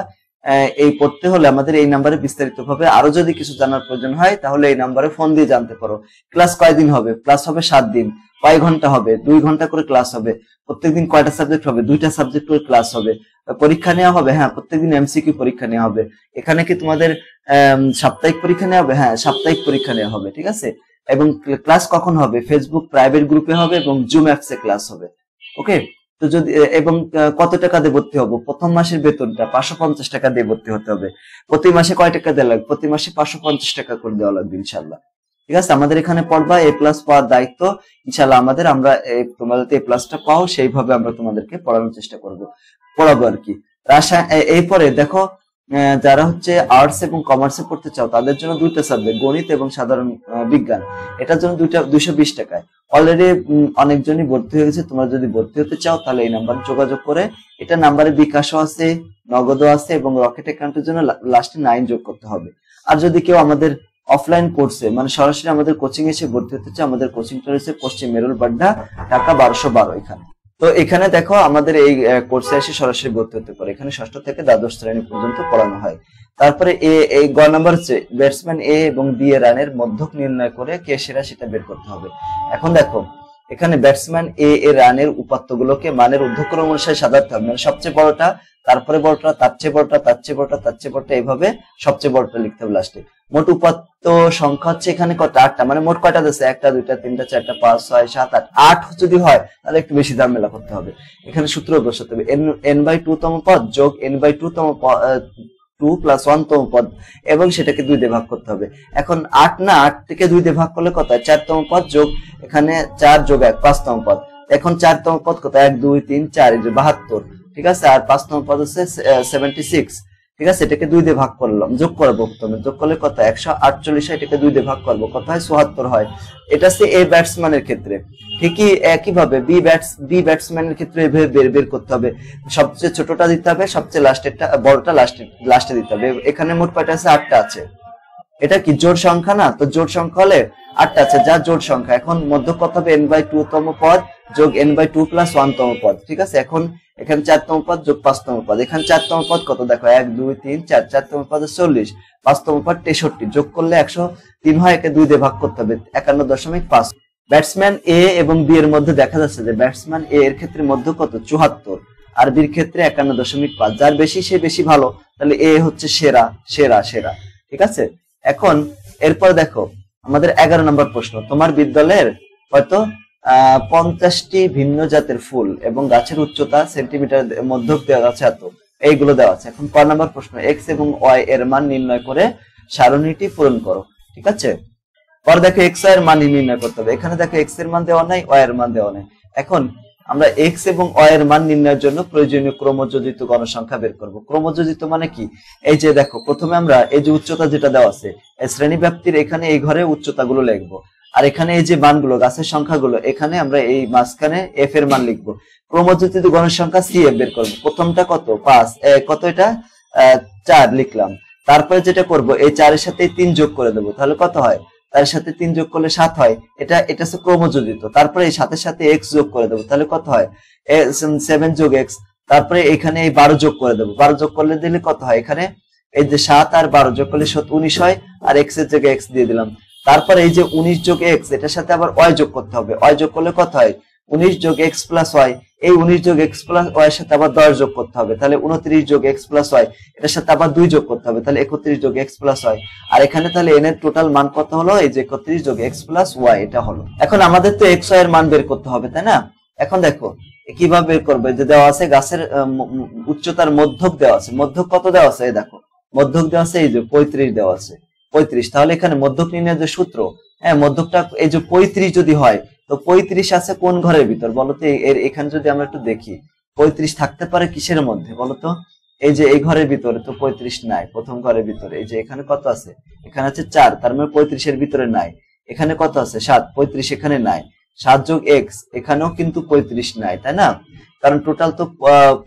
এই পড়তে হলে আমাদের এই নাম্বারে বিস্তারিত ভাবে আরো যদি কিছু জানার প্রয়োজন হয়, তাহলে এই নাম্বারে ফোন দিয়ে জানতে পারো। ক্লাস কয়দিন হবে? ক্লাস হবে 7 দিন। কয় ঘন্টা হবে? 2 ঘন্টা করে ক্লাস হবে। প্রত্যেকদিন কয়টা সাবজেক্ট হবে? 2টা সাবজেক্ট করে ক্লাস হবে। পরীক্ষা নেওয়া হবে, হ্যাঁ প্রত্যেকদিন এমসিকিউ পরীক্ষা নেওয়া হবে। এখানে কি তোমাদের সাপ্তাহিক পরীক্ষা নেওয়া হবে? হ্যাঁ সাপ্তাহিক পরীক্ষা নেওয়া হবে, ঠিক আছে। এবং ক্লাস কখন হবে? ফেসবুক প্রাইভেট গ্রুপে হবে এবং জুম অ্যাপসে ক্লাস হবে। ওকে, তো যদি এবং কত টাকা দিয়ে ভর্তি হবো? প্রথম মাসের বেতনটা 550 টাকা দিয়ে ভর্তি হতে হবে। প্রতি মাসে কয় টাকা দেওয়া লাগবে? প্রতি মাসে 550 টাকা করে দেওয়া লাগবে ইনশাল্লাহ, ঠিক আছে। আমাদের এখানে পড়বা, এ প্লাস পাওয়ার দায়িত্ব ইনশাল্লাহ আমাদের। আমরা তোমরা যাতে এ প্লাসটা পাও সেইভাবে আমরা তোমাদেরকে পড়ানোর চেষ্টা পড়াবো আর কি। এরপরে দেখো, যারা হচ্ছে আর্টস এবং কমার্সে পড়তে চাও, তাদের জন্য 2টা সাবজেক্ট, গণিত এবং সাধারণ বিজ্ঞান, এটার জন্য 220 টাকায়। অলরেডি অনেকজনই ভর্তি হয়ে গেছে। তোমরা যদি ভর্তি হতে চাও, তাহলে এই নাম্বারে যোগাযোগ করে, এটা নাম্বারে বিকাশও আছে, নগদও আছে এবং রকেট অ্যাকাউন্টের জন্য লাস্টে 9 যোগ করতে হবে। আর যদি কেউ আমাদের অফলাইন কোর্সে মানে সরাসরি আমাদের কোচিং এসে ভর্তি হতে চায়, আমাদের কোচিংটা রয়েছে পশ্চিম মেরুল বাড্ডা, টাকা 1212 এখানে। তো এখানে দেখো আমাদের এই কোর্সে এসে সরাসরি ভর্তি হতে পারে। এখানে ষষ্ঠ থেকে দ্বাদশ শ্রেণী পর্যন্ত পড়ানো হয়। তারপরে এই গ নাম্বার হচ্ছে ব্যাটসম্যান এ এবং বি এর রানের মধ্যক নির্ণয় করে কে সেরা সেটা বের করতে হবে। এখন দেখো এখানে ব্যাটসম্যান এ এর রানের উপাত্তগুলোকে মানের ঊর্ধ্বক্রম অনুসারে সাজাতে হবে, মানে সবচেয়ে বড়টা, তারপরে বড়টা, তার চেয়ে বড়টা, তার চেয়ে বড়টা, তার চেয়ে বড়টা, এইভাবে সবচেয়ে বড়টা লিখতে হবে লাস্টে। মোট উপাত্ত সংখ্যা হচ্ছে এখানে কত? 8টা। মানে মোট কয়টা আছে? 1টা 2টা 3টা 4টা 5 6 7 8। 8 যদি হয় তাহলে একটু বেশি ঝামেলা করতে হবে। এখানে সূত্র বসাতে হবে n/2 তম পদ যোগ n/2 তম 2 + 1 তম পদ, এবং সেটাকে 2 দিয়ে ভাগ করতে হবে। এখন 8 না, 8 থেকে 2 দিয়ে ভাগ করলে কত হয়? 4 তম পদ যোগ এখানে 4 যোগ 1 5 তম পদ। এখন 4 তম পদ কত? 1 2 3 4, এই যে 72, ঠিক আছে। আর 5 তম পদ হচ্ছে 76, ঠিক আছে। এটাকে 2 দিয়ে ভাগ করলাম, যোগ করবো প্রথমে, যোগ করলে কত? 148, এটাকে 2 দিয়ে ভাগ করবো, কত হয়? 74 হয়। এটা হচ্ছে এ ব্যাটসম্যানের ক্ষেত্রে। ঠিকই একইভাবে বি ব্যাটসম্যানের ক্ষেত্রে এভাবে বের করতে হবে। সবচেয়ে ছোটটা দিতে হবে, সবচেয়ে লাস্টেরটা, বড়টা লাস্টে দিতে হবে। এখানে মোট কয়টা আছে? 8টা আছে। এটা কি জোড় সংখ্যা না? তো জোড় সংখ্যা হলে 8টা আছে, যা জোড় সংখ্যা। এখন মধ্যক কত হবে? n/2 তম পদ যোগ n/2 + 1 তম পদ, ঠিক আছে। এখন এখানে 4 তম পদ যোগ 5 তম পদ। এখানে 4 তম পদ কত? দেখো 1 2 3 4, 4 তম পদ 40, 5 তম পদ 63, যোগ করলে 103 হয়। একে 2 দিয়ে ভাগ করতে হবে, 51.5। ব্যাটসম্যান এ এবং বি এর মধ্যে দেখা যাচ্ছে যে ব্যাটসম্যান এ এর ক্ষেত্রে মধ্য কত? 74, আর বির ক্ষেত্রে 51.5। যার বেশি সে বেশি ভালো, তাহলে এ হচ্ছে সেরা সেরা সেরা, ঠিক আছে। এখন এরপর দেখো আমাদের 11 নম্বর প্রশ্ন। তোমার বিদ্যালয়ের হয়তো 50টি ভিন্ন জাতের ফুল এবং গাছের উচ্চতা সেন্টিমিটার মধ্যক দেওয়া আছে এত, এইগুলো দেওয়া আছে। এখন ক নম্বর প্রশ্ন, এক্স এবং ওয়াই এর মান নির্ণয় করে সারণীটি পূরণ করো, ঠিক আছে। পর দেখো এক্স ওয়াই এর মান নির্ণয় করতে হবে। এখানে দেখো এক্স এর মান দেওয়া নাই, ওয়াই এর মান দেওয়া নাই। এখন আমরা এক্স এবং ওয়াই এর মান নির্ণয়ের জন্য প্রয়োজনীয় ক্রমযোজিত গণসংখ্যা বের করব। ক্রমযোজিত মানে কি? এই যে দেখো প্রথমে আমরা এই যে উচ্চতা যেটা দেওয়া আছে শ্রেণী ব্যাপ্তির, এখানে এই ঘরে উচ্চতাগুলো লিখবো, আর এখানে এই যে মানগুলো গাছের সংখ্যাগুলো, এখানে আমরা এই মাঝখানে এফ এর মান লিখবো। ক্রমযোজিত গণসংখ্যা সি এফ বের করবো। প্রথমটা কত? 5, কত এটা? 4 লিখলাম। তারপরে যেটা করব, এই 4 এর সাথে 3 যোগ করে দেবো, তাহলে কত হয়? তার সাথে 3 যোগ করলে 7 হয়। এটা হচ্ছে ক্রমযোজিত। তারপরে এই 7 এর সাথে এক্স যোগ করে দেবো, তাহলে কত হয়? 7 যোগ এক্স। তারপরে এখানে এই 12 যোগ করে দেবো, 12 যোগ করলে দিলে কত হয়? এখানে এই যে 7 আর 12 যোগ করলে 19 হয়, আর এক্স এর জায়গায় এক্স দিয়ে দিলাম। তারপরে এই যে 19 যোগ এক্স, এটার সাথে আবার ওয়াই যোগ করতে হবে। ওয়াই যোগ করলে কত হয়? 19 যোগ এক্স প্লাস ওয়াই। এই 19 যোগ এক্স প্লাস ওয়াই এর সাথে আবার 10 যোগ করতে হবে, তাহলে 29 যোগ এক্স প্লাস ওয়াই। এটার সাথে আবার 2 যোগ করতে হবে, তাহলে 31 যোগ এক্স প্লাস ওয়াই। আর এখানে তাহলে এন এর টোটাল মান কত হলো? এই যে 31 যোগ এক্স প্লাস ওয়াই, এটা হলো। এখন আমাদের তো এক্স ওয়াই এর মান বের করতে হবে, তাই না? এখন দেখো কিভাবে বের করবে, যে দেওয়া আছে গাছের উচ্চতার মধ্যক দেওয়া আছে। মধ্যক কত দেওয়া আছে? এই দেখো মধ্যক দেওয়া আছে, এই যে 35 দেওয়া আছে, 35। তাহলে এখানে মধ্যক নির্ণয়ের যে সূত্র, হ্যাঁ মধ্যকটা এই যে 35 যদি হয়, তো 35 আছে কোন ঘরের ভিতর বলতো? এর এখানে যদি আমরা একটু দেখি, 35 থাকতে পারে কিসের মধ্যে বলতো? এই যে এই ঘরের ভিতরে তো 35 নাই। প্রথম ঘরের ভিতরে এই যে এখানে কত আছে? এখানে আছে 4, তার মানে 35 এর ভিতরে নাই। এখানে কত আছে? 7, 35 এখানে নাই। 7 যোগ এক্স, এখানেও কিন্তু 35 নাই, তাই না? কারণ টোটাল তো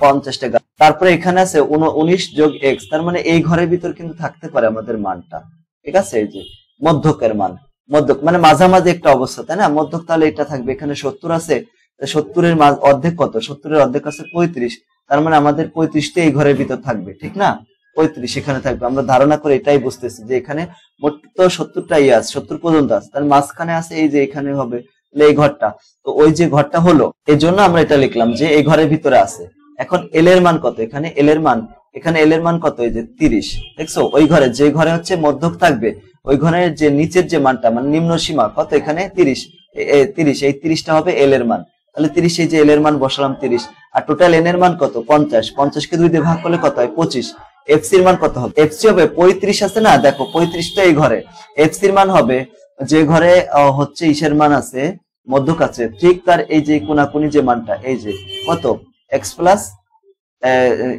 50টা। তারপরে এখানে আছে 19 যোগ এক্স, তার মানে এই ঘরের ভিতর কিন্তু থাকতে পারে আমাদের মানটা, ঠিক আছে। এই যে মধ্যকের মান, মধ্যক মানে মাঝামাঝি একটা অবস্থা, তাই না? মধ্যক তাহলে এটা থাকবে। এখানে 70 আছে, 70 এর অর্ধেক কত? 70 এর অর্ধেক আছে 35, তার মানে আমাদের 35 টা এই ঘরের ভিতর থাকবে, ঠিক না? 35 এখানে থাকবে। আমরা ধারণা করে এটাই বুঝতেছি যে এখানে মোট তো 70টাই আছে, 70 পর্যন্ত আছে, তার মাঝখানে আছে এই যে এখানে হবে এই ঘরটা। তো ওই যে ঘরটা হলো, এই জন্য আমরা এটা লিখলাম যে এই ঘরের ভিতরে আছে। এখন এল এর মান কত? এখানে এল এর মান, এখানে এল এর মান কত? এই যে 30, দেখছো? ওই ঘরে যে ঘরে হচ্ছে মধ্যক থাকবে, ওই ঘরের যে নিচের যে মানটা মানে নিম্ন সীমা কত? এখানে 30, এই 30টা হবে এল এর মান। তাহলে 30, এই যে এল এর মান বসালাম 30। আর টোটাল এন এর মান কত? 50। 50 কে 2 দিয়ে ভাগ করলে কত হয়? 25। এফসি এর মান কত হবে? এফসি হবে 35 আছে না, দেখো 35 তো এই ঘরে। এফসি এর মান হবে যে ঘরে হচ্ছে ইসের মান আছে, মধ্যক আছে, ঠিক তার এই যে কোনাকুনি যে মানটা, এই যে কত? এক্স প্লাস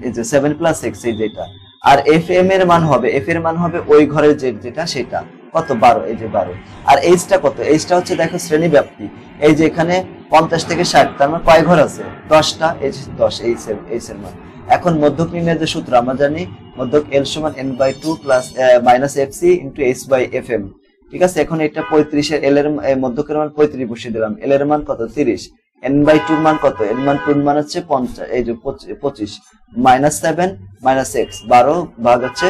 এই যে 7 প্লাস এক্স, এই যেটা। আর এফ এম এর মান হবে, এফ এর মান হবে ওই ঘরের যেটা সেটা কত? 12, এই যে 12। আর এইচটা কত? এইচটা হচ্ছে দেখো শ্রেণী ব্যাপ্তি, এই যে এখানে 50 থেকে 60, তার মানে কয় ঘর আছে? 10টা, এই 10 এইচ এর মান। এখন মধ্যক নির্ণয়ের যে সূত্র আমরা জানি, মধ্যক L সমান n/2 plus minus fc into h/fm। ঠিক আছে, এখন এটা 35 এর L এর মধ্যকের মান 35 বসিয়ে দিলাম। L এর মান কত? 30। n/2 এর মান কত? n মান 2 এর মান হচ্ছে 50, এই যে 25 মাইনাস 7 মাইনাস x 12 ভাগ হচ্ছে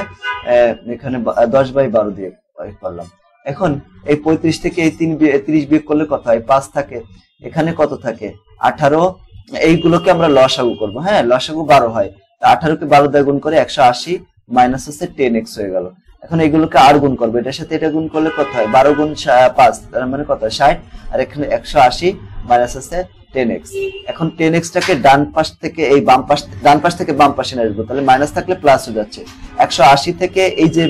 এখানে 10/12 দিয়ে করলাম। এখন এই 35 থেকে এই 30 বিয়োগ করলে কত হয়? 5 থাকে। এখানে কত থাকে? 18। এইগুলোকে আমরা লসাগু করব। হ্যাঁ, লসাগু 12 হয়। 18 কে 12 দিয়ে গুণ করে 180 মাইনাস হচ্ছে 10x হয়ে গেল। এখন এগুলোকে আর গুণ করবো, এটার সাথে এটা গুণ করলে কত হয়? 12 গুণ 5, তার মানে কত? 60। আর এখানে 180 মাইনাস হচ্ছে 10x। এখন 10x টাকে ডান পাশ থেকে এই ডান পাশ থেকে বাম পাশে নিয়ে আসবো, তাহলে মাইনাস থাকলে প্লাস হয়ে যাচ্ছে। 180 থেকে এই যে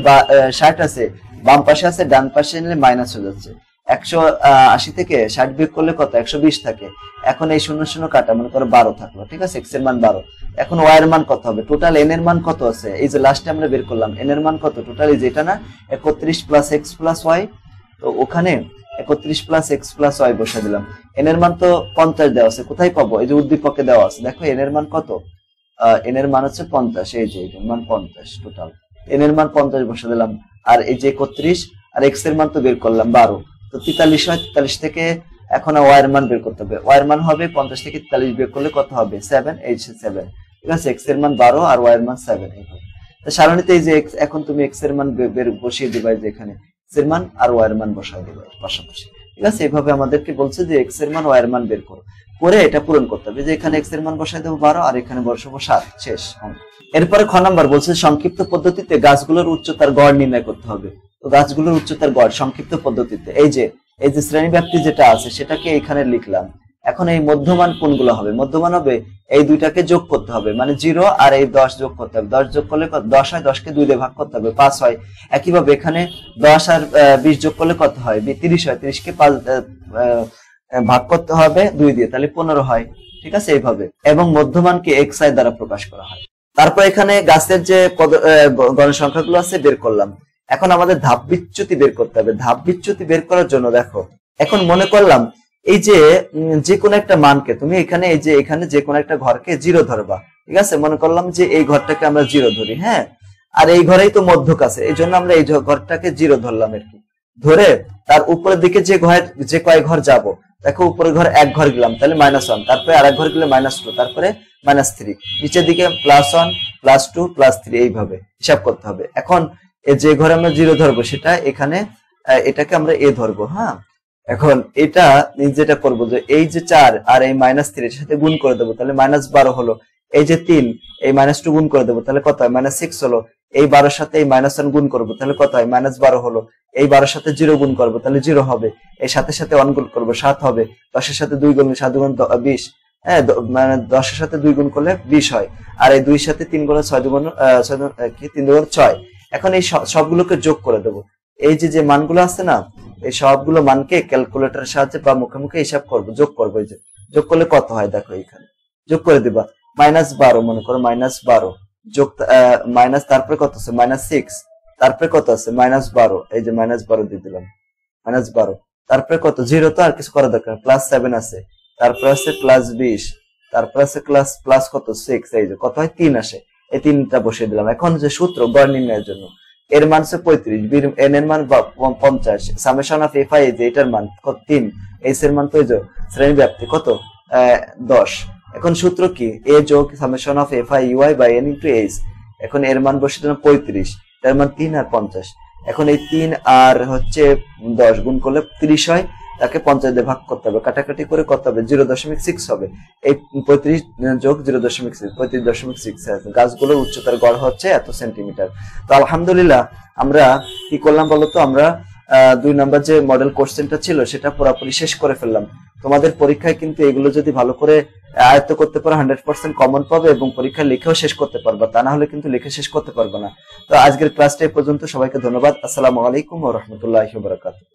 60 আছে বাম পাশে আছে, ডান পাশে নিলে মাইনাস হয়ে যাচ্ছে। 180 থেকে 60 বিয়োগ করলে কত? 120 থাকে। এখন এই 0 0 কাটা, মনে করো 12 থাকলো। ঠিক আছে, x এর মান 12। এখন y এর মান কত হবে? টোটাল n এর মান কত আছে? এই যে লাস্টে আমরা বের করলাম n এর মান কত টোটাল, এই যে এটা না 31 প্লাস x প্লাস y। তো ওখানে 31 প্লাস x প্লাস y বসে দিলাম। n এর মান তো 50 দেওয়া আছে, কোথায় পাবো? এই যে উদ্দীপকে দেওয়া আছে, দেখো n এর মান কত? n এর মান হচ্ছে 50। এই যে এর মান 50, টোটাল n এর মান 50 বসে দিলাম। আর এই যে 31 আর x এর মান তো বের করলাম 12, তো 43 হয়। 43 থেকে এখন y এর মান বের করতে হবে। y এর মান হবে 50 থেকে 43 বিয়োগ করলে কত হবে? 7, এই 7। ঠিক আছে, x এর মান 12 আর y এর মান 7। এইভাবে তো সারণীতে এই যে এখন তুমি x এর মান বের বসিয়ে দিবা, যে এখানে x এর মান আর y এর মান বসাই দিবা পাশাপাশি। ঠিক আছে, এইভাবে আমাদেরকে বলছে যে x এর মান y এর মান বের করো, করে এটা পূরণ করতে হবে। যে এখানে x এর মান বসাই দেবো 12 আর এখানে বসাবো 7, শেষ। এরপরে খ নাম্বার বলছে সংক্ষিপ্ত পদ্ধতিতে গাছগুলোর উচ্চতার গড় নির্ণয় করতে হবে। তো গাছগুলোর উচ্চতার গড় সংক্ষিপ্ত পদ্ধতিতে এই যে শ্রেণী ব্যাপ্তি যেটা আছে সেটাকে এখানে লিখলাম। এখন এই মধ্যমান কোনগুলো হবে? মধ্যমান হবে এই দুইটাকে যোগ করতে হবে, মানে 0 আর এই 10 যোগ করতে হবে। 10 যোগ করলে 10 হয়, 10 কে 2 দিয়ে ভাগ করতে হবে, 5 হয়। একইভাবে এখানে 10 আর 20 যোগ করলে কত হয়? 30 হয়। 30 কে 5 ভাগ করতে হবে 2 দিয়ে, তাহলে 15 হয়। ঠিক আছে, এইভাবে। এবং মধ্যমানকে xi দ্বারা প্রকাশ করা হয়। তারপর এখানে গাছের যে গণসংখ্যাগুলো আছে বের করলাম। এখন আমাদের ধাপ বিচ্যুতি বের করতে হবে। ধাপ বিচ্যুতি বের করার জন্য দেখো, এখন মনে করলাম এই যে কোনো একটা মানকে তুমি এখানে এই যে এখানে যে কোনো একটা ঘরকে 0 ধরবা। ঠিক আছে, মনে করলাম যে এই ঘরটাকে আমরা 0 ধরি। হ্যাঁ, আর এই ঘরেই তো মধ্যক আছে, এই জন্য আমরা এই ঘরটাকে 0 ধরলাম আর কি। ধরে তার উপরের দিকে যে কয় ঘর যাব, দেখো উপরের ঘর 1 ঘর গেলাম, তাহলে -1, তারপরে আরেক ঘর গেলে -2, তারপরে -3, নিচের দিকে +1 +2 +3, এইভাবে হিসাব করতে হবে। এখন যে ঘরে আমরা 0 ধরবো সেটা এখানে এটাকে আমরা a ধরবো। হ্যাঁ, এখন এটা যেটা করবো যে এই যে 4 আর এই -3 এর সাথে গুণ করে দেবো, তাহলে -12 হলো। এই যে 3 এই -2 গুণ করে দেবো, তাহলে কত হয়? -6 হলো। এই 12 সাথে এই -1 গুণ করবো, তাহলে কত হয়? -12 হলো। এই 12 সাথে 0 গুণ করবো, তাহলে 0 হবে। এই সাথে 1 গুণ করবো, 7 হবে। 10 এর সাথে 2 গুণ, 7 গুণ 20। হ্যাঁ, মানে 10 এর সাথে 2 গুণ করলে 20 হয়। আর এই 2 এর সাথে 3 গুণ 6 গুণ 3 গুণ 6। এখন এই সবগুলোকে যোগ করে দেবো। এই যে মানগুলো আছে না, এই সবগুলো মানকে ক্যালকুলেটরের সাহায্যে বা মুখে মুখে হিসাব করবো, যোগ করবো। এই যে যোগ করলে কত হয় দেখো, এখানে যোগ করে দিবা। -12 মনে করো, -12 যোগ মাইনাস, তারপরে কত আছে? -6, তারপরে কত আছে? -12, এই যে -12 দিয়ে দিলাম, -12। তারপরে কত? 0 তো আর কিছু করা দরকার, +7 আছে, তারপরে আছে +20, তারপরে আছে প্লাস কত? 6, এই যে কত হয়? 3 আসে। এই 3টা বসিয়ে দিলাম। এখন যে সূত্র গড় নির্ণয়ের জন্য, এর মান হচ্ছে 35, n এর মান 50, সামেশন অফ fi যে এটার মান 3, h এর মান তো এই যে শ্রেণী ব্যাপ্তি কত? 10। এখন সূত্র কি? a যোগ summation of fi uy by n into h। এখন এর মান বসিয়ে দিলাম 35, এর মান 3 আর 50। এখন এই 3 আর হচ্ছে 10 গুণ করলে 30 হয়, তাকে 50 দিয়ে ভাগ করতে হবে, কাটাকাটি করে কত হবে? 0.6 হবে। এই 35 যোগ 0.6, 35.6। গাছগুলোর উচ্চতার গড় হচ্ছে এত সেন্টিমিটার। তো আলহামদুলিল্লাহ আমরা কি করলাম বলতো, আমরা 2 নাম্বার যে মডেল কোশ্চেনটা ছিল সেটা পুরোপুরি শেষ করে ফেললাম। তোমাদের পরীক্ষায় কিন্তু এগুলো যদি ভালো করে আয়ত্ত করতে পারো 100% কমন পাবে এবং পরীক্ষা লিখেও শেষ করতে পারবে, তা না হলে কিন্তু লিখে শেষ করতে পারবে না। তো আজকের ক্লাসটা এই পর্যন্ত। সবাইকে ধন্যবাদ। আসসালামু আলাইকুম ওয়া রাহমাতুল্লাহি ওয়া বারাকাতুহু।